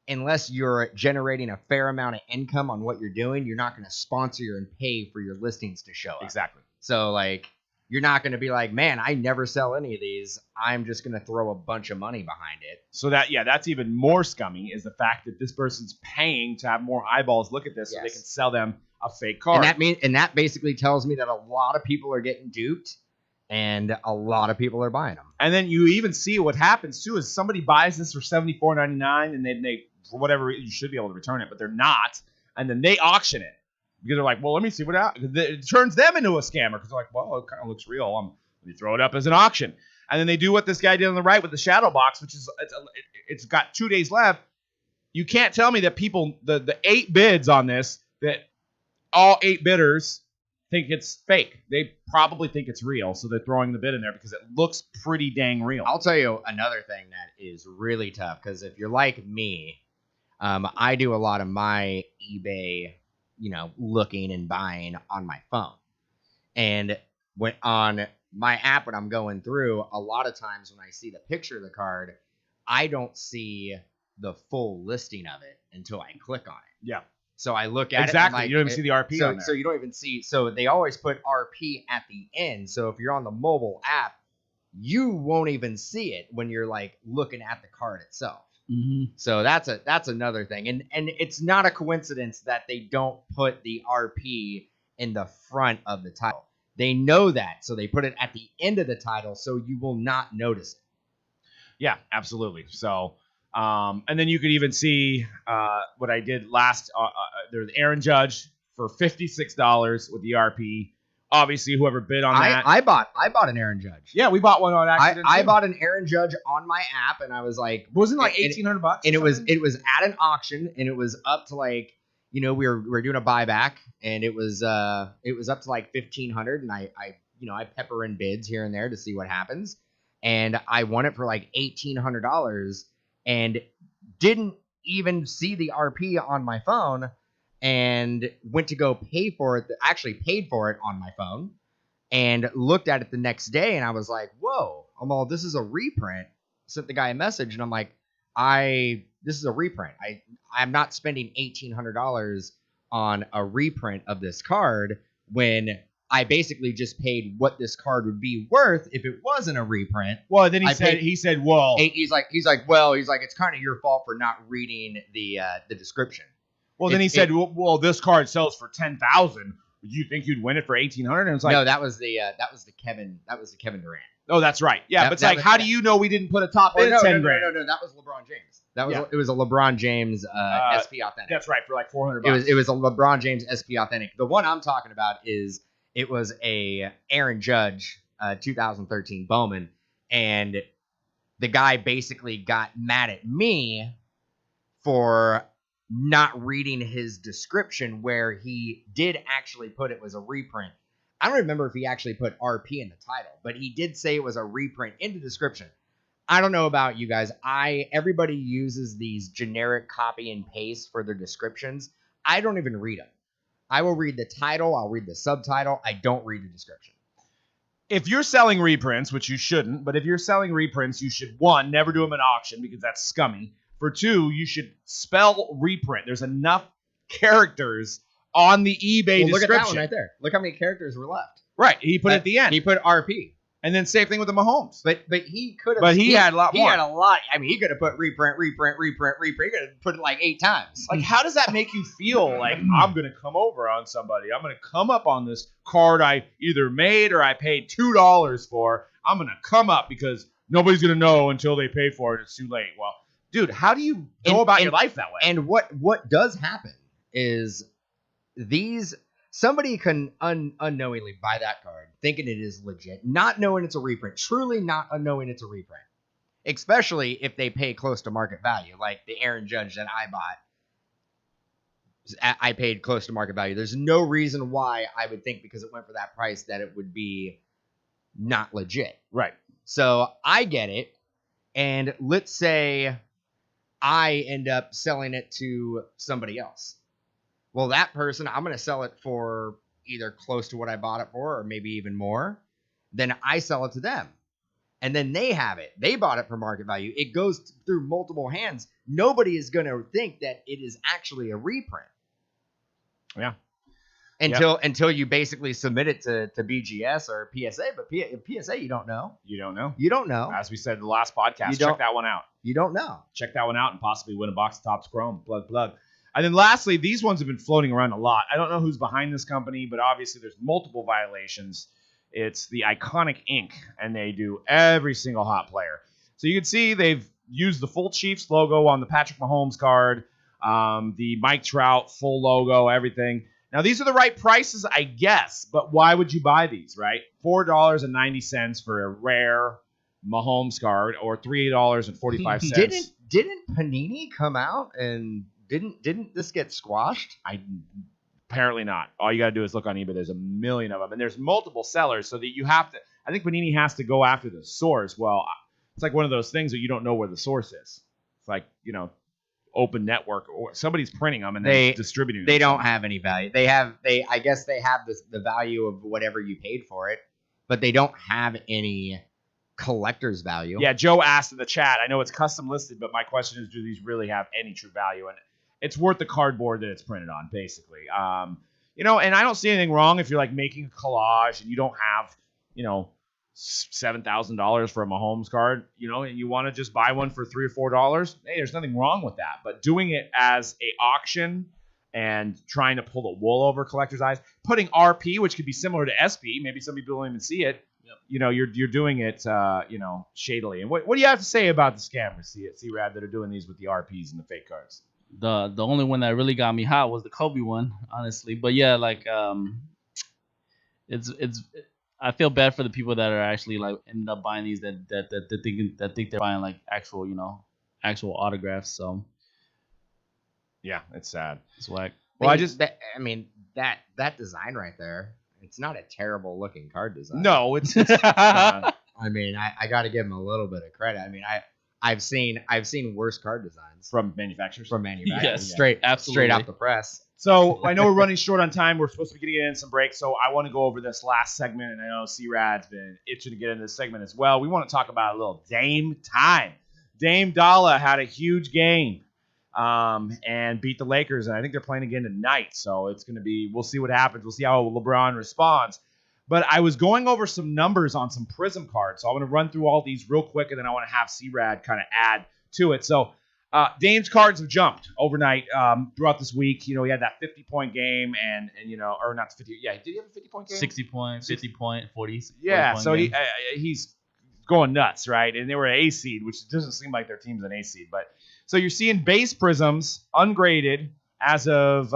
Speaker 3: unless you're generating a fair amount of income on what you're doing, you're not going to sponsor and pay for your listings to show up.
Speaker 2: Exactly.
Speaker 3: So, like, you're not going to be like, man, I never sell any of these. I'm just going to throw a bunch of money behind it.
Speaker 2: So that's even more scummy, is the fact that this person's paying to have more eyeballs look at this so they can sell them a fake card.
Speaker 3: And that basically tells me that a lot of people are getting duped. And a lot of people are buying them.
Speaker 2: And then you even see what happens, too, is somebody buys this for $74.99, and they for whatever reason, you should be able to return it, but they're not. And then they auction it. Because they're like, well, let me see what happens. It turns them into a scammer, because they're like, well, it kind of looks real. Let me throw it up as an auction. And then they do what this guy did on the right with the shadow box, which is it's got 2 days left. You can't tell me that people, the 8 bids on this, that all 8 bidders think it's fake. They probably think it's real, so they're throwing the bid in there because it looks pretty dang real.
Speaker 3: I'll tell you another thing that is really tough, because if you're like me, I do a lot of my eBay, looking and buying on my phone. And when on my app, when I'm going through, a lot of times when I see the picture of the card, I don't see the full listing of it until I click on it.
Speaker 2: Yeah.
Speaker 3: So I look at
Speaker 2: exactly.
Speaker 3: it. Like,
Speaker 2: you don't even see the RP on there.
Speaker 3: So you don't even see. So they always put RP at the end. So if you're on the mobile app, you won't even see it when you're like looking at the card itself.
Speaker 4: Mm-hmm.
Speaker 3: So that's another thing. And it's not a coincidence that they don't put the RP in the front of the title. They know that, so they put it at the end of the title, so you will not notice it.
Speaker 2: Yeah, absolutely. So, and then you could even see what I did last. There's Aaron Judge for $56 with the RP. Obviously, whoever bid on that.
Speaker 3: I bought an Aaron Judge.
Speaker 2: Yeah, we bought one on accident.
Speaker 3: I bought an Aaron Judge on my app, and I was like,
Speaker 2: wasn't it like $1,800?
Speaker 3: And it was at an auction, and it was up to like, we were doing a buyback, and it was up to like $1,500, and I pepper in bids here and there to see what happens, and I won it for like $1,800, and didn't even see the RP on my phone, and went to go pay for it. Actually paid for it on my phone, and looked at it the next day, and I was like, whoa, this is a reprint. Sent the guy a message, and I'm like, this is a reprint. I'm not spending $1,800 on a reprint of this card when I basically just paid what this card would be worth if it wasn't a reprint.
Speaker 2: Well, then he said, well,
Speaker 3: he's like, it's kind of your fault for not reading the description.
Speaker 2: Well, then he said, well, this card sells for $10,000. You think you'd win it for $1,800? And it's like,
Speaker 3: no, that was the Kevin Durant.
Speaker 2: Oh, that's right. Yeah, but it's like, how do you know we didn't put a top bid at $10,000?
Speaker 3: No, that was LeBron James. It was a LeBron James SP Authentic.
Speaker 2: That's right, for like $400.
Speaker 3: It was a LeBron James SP Authentic. The one I'm talking about it was a Aaron Judge 2013 Bowman, and the guy basically got mad at me for not reading his description, where he did actually put it was a reprint. I don't remember if he actually put RP in the title, but he did say it was a reprint in the description. I don't know about you guys. Everybody uses these generic copy and paste for their descriptions. I don't even read them. I will read the title. I'll read the subtitle. I don't read the description.
Speaker 2: If you're selling reprints, which you shouldn't, but if you're selling reprints, you should, 1, never do them in auction because that's scummy. For 2, you should spell reprint. There's enough characters on the eBay description.
Speaker 3: Look at that one right there. Look how many characters were left.
Speaker 2: Right. He put it at the end.
Speaker 3: He put RP.
Speaker 2: And then same thing with the Mahomes.
Speaker 3: But he could have.
Speaker 2: But he had a lot more.
Speaker 3: He had a lot. I mean, he could have put reprint. He could have put it like 8 times.
Speaker 2: Like, how does that make you feel? Like, I'm going to come over on somebody. I'm going to come up on this card I either made or I paid $2 for. I'm going to come up because nobody's going to know until they pay for it. It's too late. Well, dude, how do you go about your life that way?
Speaker 3: And what does happen is somebody can unknowingly buy that card thinking it is legit, not knowing it's a reprint, truly not knowing it's a reprint, especially if they pay close to market value, like the Aaron Judge that I bought. I paid close to market value. There's no reason why I would think because it went for that price that it would be not legit.
Speaker 2: Right.
Speaker 3: So I get it. And let's say I end up selling it to somebody else. Well, that person, I'm going to sell it for either close to what I bought it for or maybe even more. Then I sell it to them. And then they have it. They bought it for market value. It goes through multiple hands. Nobody is going to think that it is actually a reprint.
Speaker 2: Yeah.
Speaker 3: Until you basically submit it to BGS or PSA. But PSA, you don't know.
Speaker 2: You don't know.
Speaker 3: You don't know.
Speaker 2: As we said in the last podcast, check that one out.
Speaker 3: You don't know.
Speaker 2: Check that one out and possibly win a box of Topps Chrome. Plug. And then lastly, these ones have been floating around a lot. I don't know who's behind this company, but obviously there's multiple violations. It's the Iconic Inc., and they do every single hot player. So you can see they've used the full Chiefs logo on the Patrick Mahomes card, the Mike Trout full logo, everything. Now, these are the right prices, I guess, but why would you buy these, right? $4.90 for a rare Mahomes card or $3.45.
Speaker 3: Didn't Panini come out and didn't this get squashed?
Speaker 2: Apparently not. All you got to do is look on eBay. There's a million of them, and there's multiple sellers, so that you have to. I think Panini has to go after the source. Well, it's like one of those things that you don't know where the source is. It's like open network, or somebody's printing them and then distributing them.
Speaker 3: They don't have any value. I guess they have the value of whatever you paid for it, but they don't have any collector's value.
Speaker 2: Yeah, Joe asked in the chat. I know it's custom listed, but my question is, do these really have any true value? And it's worth the cardboard that it's printed on, basically. And I don't see anything wrong if you're like making a collage and you don't have, $7,000 for a Mahomes card, and you want to just buy one for $3 or $4. Hey, there's nothing wrong with that. But doing it as a auction and trying to pull the wool over collectors' eyes, putting RP, which could be similar to SP, maybe some people don't even see it. Yep. You're doing it, shadily. And what do you have to say about the scammers, C-Rad, that are doing these with the RPs and the fake cards?
Speaker 4: The only one that really got me hot was the Kobe one, honestly. But yeah, like it's I feel bad for the people that are actually like ended up buying these that think they're buying like actual autographs. So
Speaker 2: yeah, it's sad.
Speaker 4: It's whack.
Speaker 3: Well, that design right there, it's not a terrible looking card design.
Speaker 2: No, it's
Speaker 3: I got to give them a little bit of credit. I've seen worse card designs
Speaker 2: from manufacturers.
Speaker 4: Yes,
Speaker 3: straight out the press.
Speaker 2: So I know we're running short on time. We're supposed to be getting in some breaks, so I want to go over this last segment, and I know C-Rad's been itching to get into this segment as well. We want to talk about a little Dame time. Dame Dalla had a huge game and beat the Lakers, and I think they're playing again tonight, so it's going to be – we'll see what happens. We'll see how LeBron responds. But I was going over some numbers on some Prism cards, so I want to run through all these real quick, and then I want to have C-Rad kind of add to it. So Dame's cards have jumped overnight throughout this week. He had that 50-point game, and or not 50. Yeah, did he have a 50-point game?
Speaker 4: 60 point, 50 point, 40.
Speaker 2: Yeah,
Speaker 4: 40
Speaker 2: so he's going nuts, right? And they were an A seed, which doesn't seem like their team's an A seed. But so you're seeing base Prisms ungraded as of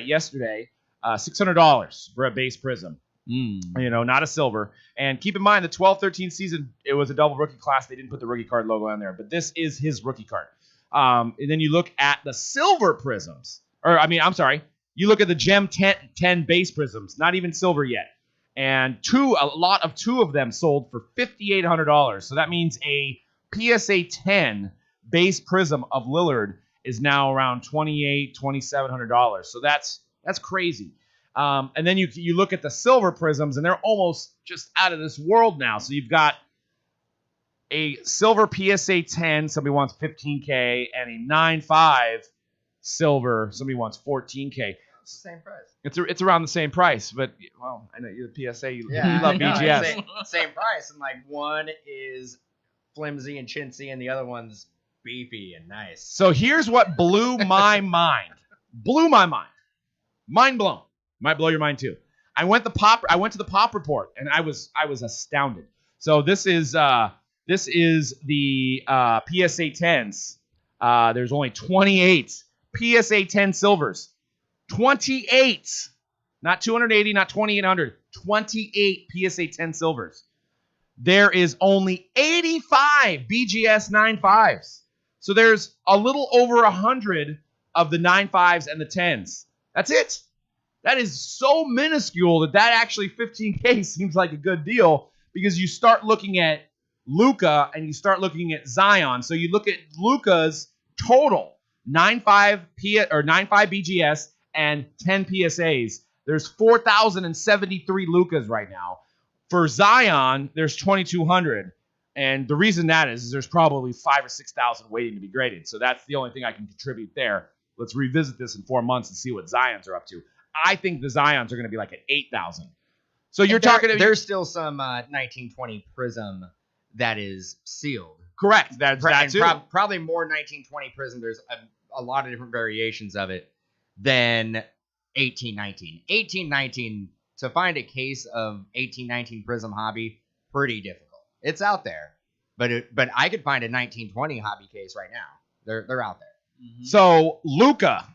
Speaker 2: yesterday, $600 for a base Prism. Not a silver. And keep in mind, the 12-13 season, it was a double rookie class. They didn't put the rookie card logo on there, but this is his rookie card. And then you look at the silver Prisms, you look at the Gem 10 base Prisms, not even silver yet. And two of them sold for $5,800. So that means a PSA 10 base Prism of Lillard is now around $2,700. So that's crazy. And then you look at the silver Prisms, and they're almost just out of this world now. So you've got a silver PSA 10, somebody wants $15K, and a 9.5 silver, somebody wants $14K.
Speaker 3: It's the same price.
Speaker 2: It's around the same price, but I know you're the PSA. You love BGS.
Speaker 3: Same price, and like one is flimsy and chintzy, and the other one's beefy and nice.
Speaker 2: So here's what blew my mind. Mind blown. Might blow your mind too. I went to the Pop Report, and I was astounded. So this is the PSA 10s. There's only 28 PSA 10 silvers. 28, not 280, not 2,800. 28 PSA 10 silvers. There is only 85 BGS 9.5s. So there's a little over 100 of the 9.5s and the 10s. That's it. That is so minuscule that actually $15K seems like a good deal, because you start looking at Luka and you start looking at Zion. So you look at Luka's total 9.5 BGS and 10 PSAs. There's 4,073 Lukas right now. For Zion, there's 2,200. And the reason that is there's probably 5,000 or 6,000 waiting to be graded. So that's the only thing I can contribute there. Let's revisit this in 4 months and see what Zions are up to. I think the Zions are going to be like at 8,000. So you're talking.
Speaker 3: There's still some 1920 Prism that is sealed.
Speaker 2: Correct. That's too.
Speaker 3: Probably more 1920 Prism. There's a lot of different variations of it than 1819. 1819, to find a case of 1819 Prism hobby, pretty difficult. It's out there, but I could find a 1920 hobby case right now. They're out there.
Speaker 2: Mm-hmm. So Luka,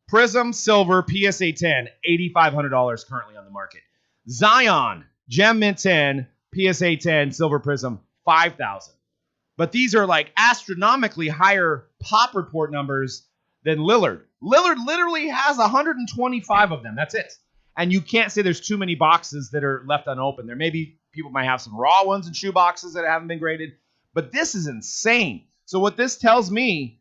Speaker 2: Prism Silver PSA 10, $8,500 currently on the market. Zion, Gem Mint 10, PSA 10 Silver Prism, $5,000. But these are like astronomically higher Pop Report numbers than Lillard. Lillard literally has 125 of them. That's it. And you can't say there's too many boxes that are left unopened. There may be people might have some raw ones in shoe boxes that haven't been graded, but this is insane. So what this tells me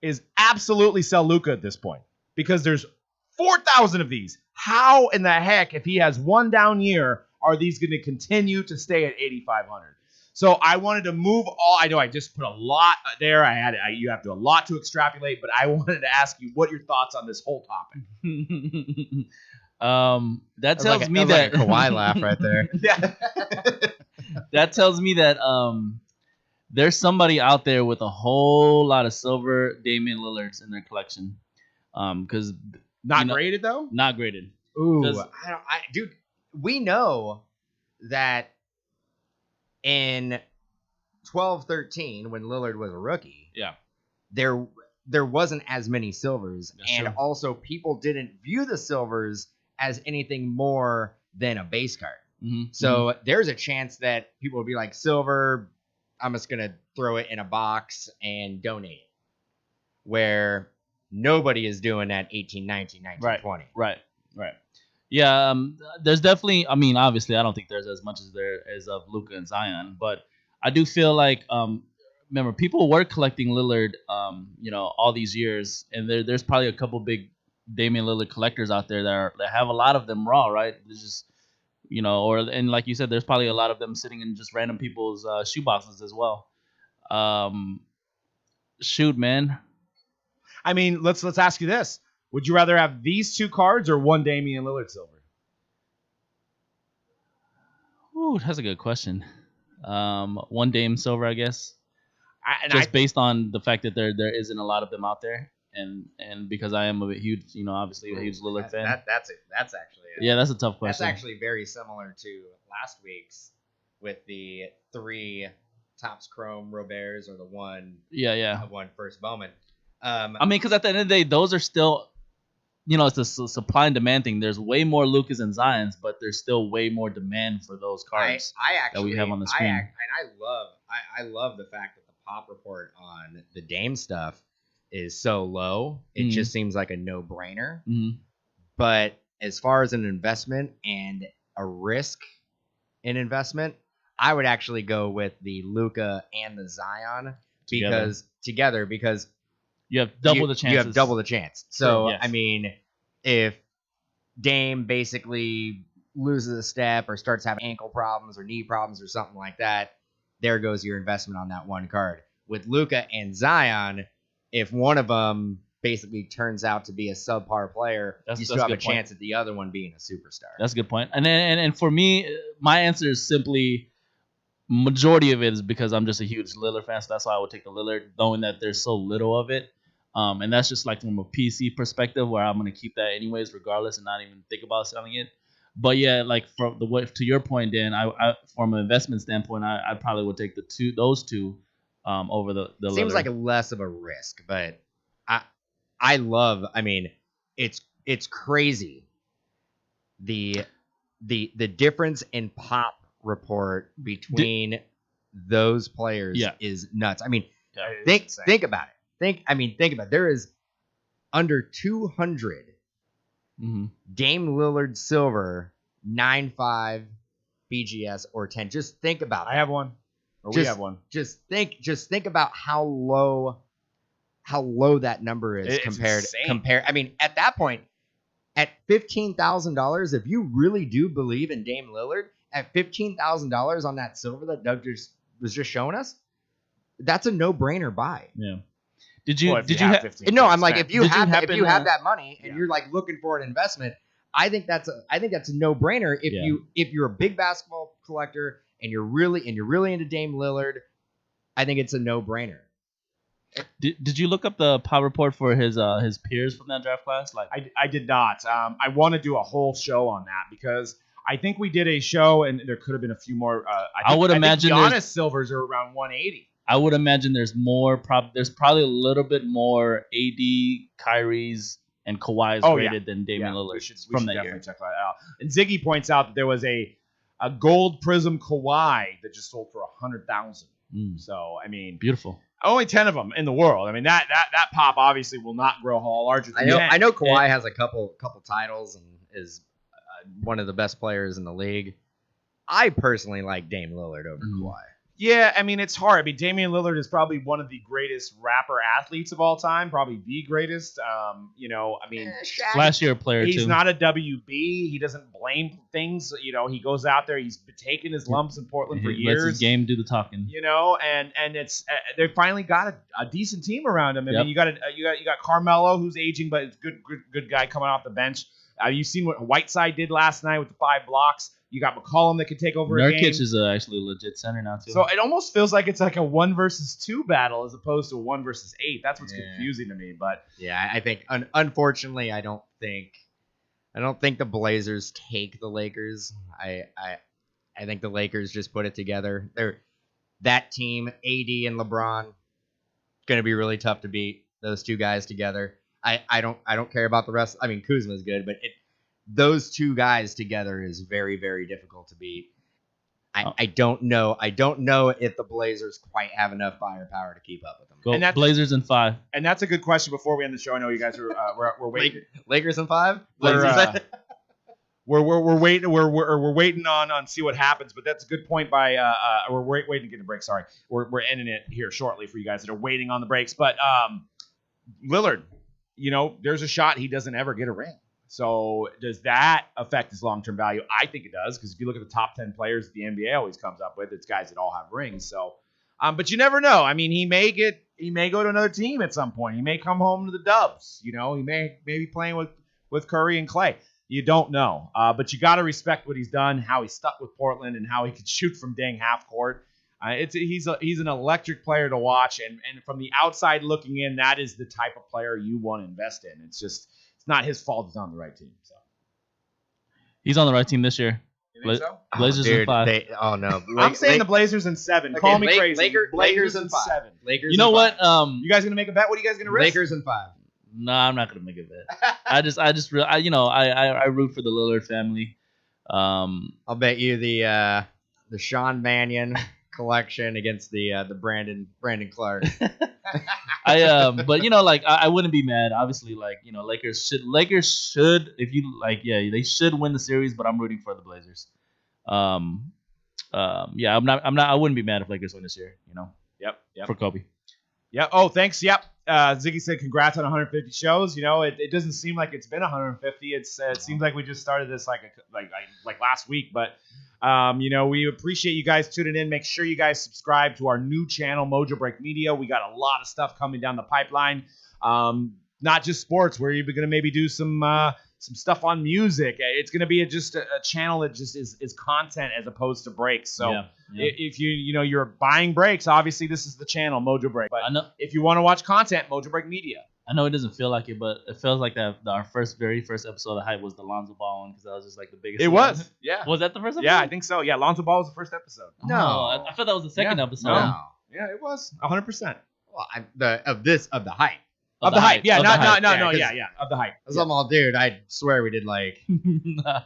Speaker 2: is absolutely sell Luka at this point because there's 4,000 of these. How in the heck, if he has one down year, are these going to continue to stay at 8,500? So I wanted to move all. I know I just put a lot there. You have to do a lot to extrapolate, but I wanted to ask you what your thoughts on this whole topic.
Speaker 4: That tells me that
Speaker 3: like a Kawhi laugh right there.
Speaker 2: Yeah.
Speaker 4: That tells me that there's somebody out there with a whole lot of silver Damian Lillards in their collection. Because
Speaker 2: Not graded though.
Speaker 4: not graded.
Speaker 3: Ooh, dude, we know that in 12-13 when Lillard was a rookie,
Speaker 4: Yeah.
Speaker 3: there wasn't as many silvers,
Speaker 4: That's
Speaker 3: and
Speaker 4: true.
Speaker 3: also people didn't view the silvers as anything more than a base card.
Speaker 4: Mm-hmm.
Speaker 3: So there's a chance that people will be like, silver, I'm just gonna throw it in a box and donate it. Where nobody is doing that 18, 19, 19,
Speaker 4: Right.
Speaker 3: 20.
Speaker 4: Right. Yeah, there's definitely. I mean, obviously, I don't think there's as much as there is of Luka and Zion, but I do feel like, remember, people were collecting Lillard, all these years, and there's probably a couple big Damian Lillard collectors out there that have a lot of them raw, right? There's just, and like you said, there's probably a lot of them sitting in just random people's shoe boxes as well. Shoot, man.
Speaker 2: I mean, let's ask you this: would you rather have these two cards or one Damian Lillard silver?
Speaker 4: Ooh, that's a good question. One Dame silver, I guess. Based on the fact that there isn't a lot of them out there, and because I am a huge, obviously a huge Lillard fan.
Speaker 3: That's actually
Speaker 4: Yeah, that's a tough
Speaker 3: that's
Speaker 4: question.
Speaker 3: actually very similar to last week's with the 3 Topps Chrome Roberts or the one first Bowman.
Speaker 4: I mean, because at the end of the day, those are still, it's a supply and demand thing. There's way more Lucas and Zions, but there's still way more demand for those cards that we have on the screen.
Speaker 3: I love the fact that the pop report on the Dame stuff is so low. It just seems like a no-brainer.
Speaker 4: Mm-hmm.
Speaker 3: But as far as an investment and a risk in investment, I would actually go with the Luka and the Zion because
Speaker 4: you have double the chances.
Speaker 3: You have double the chance. So,
Speaker 4: Yes.
Speaker 3: I mean, if Dame basically loses a step or starts having ankle problems or knee problems or something like that, there goes your investment on that one card. With Luka and Zion, if one of them basically turns out to be a subpar player, you still have a chance at the other one being a superstar.
Speaker 4: That's a good point. And for me, my answer is simply majority of it is because I'm just a huge Lillard fan, so that's why I would take the Lillard, knowing that there's so little of it. And that's just like from a PC perspective, where I'm gonna keep that anyways, regardless, and not even think about selling it. But yeah, like from to your point, Dan, I from an investment standpoint, I probably would take those two over the Lillard.
Speaker 3: Seems like less of a risk, but I love. I mean, it's crazy the difference in pop report between those players is nuts. I mean, think about it. Think about it. There is under 200 Dame Lillard silver 9.5 BGS or 10. Just think about it.
Speaker 2: I have one. We have one.
Speaker 3: Just think about how low that number is compared. I mean, at that point, at $15,000, if you really do believe in Dame Lillard, at $15,000 on that silver that Doug was just showing us, that's a no-brainer buy.
Speaker 4: Yeah. Did you have
Speaker 3: No, I'm like, if you have that money and you're like looking for an investment, I think that's a no-brainer. If you're a big basketball collector and you're really into Dame Lillard, I think it's a no-brainer.
Speaker 4: Did you look up the power report for his peers from that draft class? Like
Speaker 2: I did not. I want to do a whole show on that because I think we did a show and there could have been a few more. I would imagine Giannis silvers are around 180.
Speaker 4: I would imagine there's more. There's probably a little bit more AD, Kyrie's, and Kawhi's rated than Damian Lillard
Speaker 2: we should
Speaker 4: from that
Speaker 2: definitely
Speaker 4: year.
Speaker 2: check that out. And Ziggy points out that there was a gold prism Kawhi that just sold for $100,000. So I mean,
Speaker 4: beautiful.
Speaker 2: Only 10 of them in the world. I mean, that pop obviously will not grow a whole larger than 10.
Speaker 3: I know Kawhi has a couple titles and is one of the best players in the league. I personally like Dame Lillard over Kawhi.
Speaker 2: Yeah, I mean, it's hard. I mean, Damian Lillard is probably one of the greatest rapper athletes of all time, probably the greatest. You know, I mean,
Speaker 4: flashier player
Speaker 2: he's
Speaker 4: too.
Speaker 2: not a WB. He doesn't blame things. You know, he goes out there. He's been taking his lumps in Portland for
Speaker 4: He lets
Speaker 2: years.
Speaker 4: his game do the talking.
Speaker 2: You know, and it's they finally got a decent team around him. I mean, you got Carmelo, who's aging, but it's good guy coming off the bench. You've seen what Whiteside did last night with the 5 blocks. You got McCollum that can take over a game.
Speaker 4: Nurkic is actually a legit center now too.
Speaker 2: So it almost feels like it's like a 1 versus 2 battle as opposed to a 1 versus 8. That's what's confusing to me. But
Speaker 3: yeah, I think unfortunately, I don't think the Blazers take the Lakers. I think the Lakers just put it together. That team, AD and LeBron, going to be really tough to beat. Those two guys together. I don't care about the rest. I mean, Kuzma's good, but those two guys together is very, very difficult to beat. I don't know. I don't know if the Blazers quite have enough firepower to keep up with them.
Speaker 4: Go Blazers in 5.
Speaker 2: And that's a good question before we end the show. I know you guys are we're waiting.
Speaker 3: Lakers in 5.
Speaker 2: We're waiting. We're waiting on see what happens. But that's a good point. We're waiting to get a break. Sorry, we're ending it here shortly for you guys that are waiting on the breaks. But Lillard, you know, there's a shot he doesn't ever get a ring. So does that affect his long-term value? I think it does, because if you look at the top 10 players that the NBA always comes up with, it's guys that all have rings. So, but you never know. I mean, he may go to another team at some point. He may come home to the Dubs. You know, he may be playing with Curry and Clay. You don't know. But you got to respect what he's done, how he stuck with Portland, and how he could shoot from dang half court. He's an electric player to watch, and from the outside looking in, that is the type of player you want to invest in. It's not his fault he's on the right team. So
Speaker 4: he's on the right team this year.
Speaker 2: You think so?
Speaker 4: Blazers in 5.
Speaker 2: I'm saying the Blazers in 7. Call me crazy.
Speaker 3: Lakers in 5. Lakers.
Speaker 4: You know what?
Speaker 2: You guys gonna make a bet? What are you guys gonna risk?
Speaker 3: Lakers in 5.
Speaker 4: No, I'm not gonna make a bet. I root for the Lillard family.
Speaker 3: I'll bet you the Sean Mannion collection against the Brandon Clark.
Speaker 4: But you know, like I wouldn't be mad. Obviously, like, you know, Lakers should, if you like, they should win the series. But I'm rooting for the Blazers. I wouldn't be mad if Lakers win this year. You know.
Speaker 2: Yep.
Speaker 4: For Kobe.
Speaker 2: Yep. Oh, thanks. Yep. Ziggy said congrats on 150 shows. You know, it doesn't seem like it's been 150. It seems like we just started this like last week, but. You know, we appreciate you guys tuning in. Make sure you guys subscribe to our new channel, Mojobreak Media. We got a lot of stuff coming down the pipeline. Not just sports. We're even going to maybe do some stuff on music. It's going to be just a channel that just is content as opposed to breaks. So if you're buying breaks, obviously this is the channel, Mojobreak. But if you want to watch content, Mojobreak Media.
Speaker 4: I know it doesn't feel like it, but it feels like that our very first episode of Hype was the Lonzo Ball one, because that was just like the biggest.
Speaker 2: It was, yeah.
Speaker 4: Was that the first episode?
Speaker 2: Yeah, I think so. Yeah, Lonzo Ball was the first episode.
Speaker 3: No,
Speaker 4: I thought that was the second episode.
Speaker 3: No.
Speaker 2: Yeah, it was 100%.
Speaker 3: Well, of the hype.
Speaker 2: Of the hype. Yeah,
Speaker 3: Of the hype.
Speaker 2: Yeah, of the hype.
Speaker 3: I'm all, dude, I swear we did like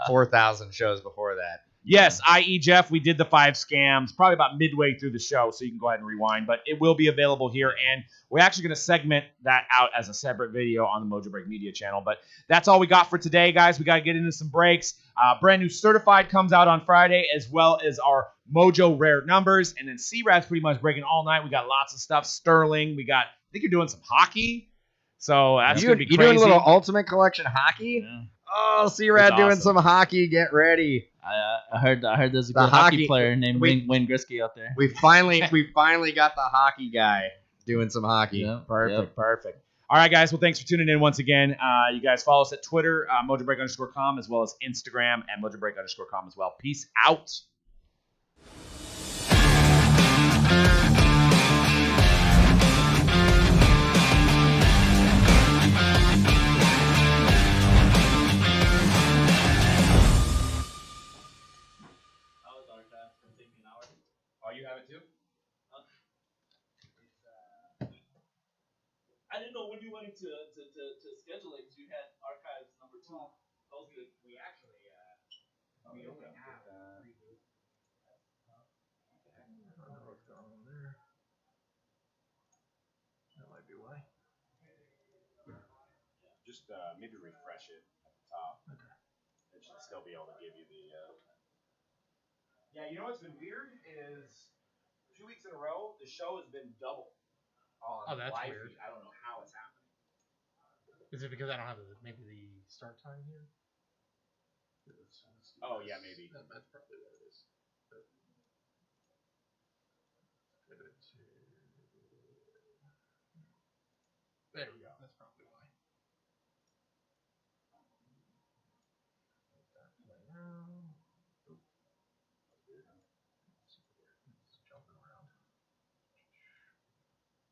Speaker 3: 4,000 shows before that.
Speaker 2: Yes, i.e. Jeff, we did the 5 scams probably about midway through the show, so you can go ahead and rewind. But it will be available here, and we're actually going to segment that out as a separate video on the Mojobreak Media channel. But that's all we got for today, guys. We got to get into some breaks. Brand new Certified comes out on Friday, as well as our Mojo Rare Numbers. And then C-Rad's pretty much breaking all night. We got lots of stuff. Sterling. I think you're doing some hockey. So that's going to be crazy.
Speaker 3: You doing a little Ultimate Collection hockey?
Speaker 4: Yeah.
Speaker 3: Oh, C-Rad doing
Speaker 2: awesome.
Speaker 3: some hockey. Get ready.
Speaker 4: I heard there's a good hockey player named Wayne Gretzky out there.
Speaker 3: We finally got the hockey guy doing some hockey.
Speaker 4: Yeah.
Speaker 2: Perfect. All right, guys. Well, thanks for tuning in once again. You guys follow us at Twitter, Mojobreak_com, as well as Instagram at Mojobreak_com as well. Peace out. Oh, you have it too?
Speaker 4: I didn't know when you wanted to schedule it, because you had archives number 2. That was good.
Speaker 3: We actually we only have
Speaker 1: might be why.
Speaker 2: Just maybe refresh it at the top.
Speaker 1: Okay.
Speaker 2: It should still be able to give you the. Yeah, you know what's been weird is 2 weeks in a row the show has been double on
Speaker 1: that's
Speaker 2: live
Speaker 1: weird.
Speaker 2: feed. I don't know how it's happening.
Speaker 1: Is it because I don't have maybe the start time here?
Speaker 2: Oh yeah, maybe.
Speaker 1: That's probably what it is. Pivot to. There we go.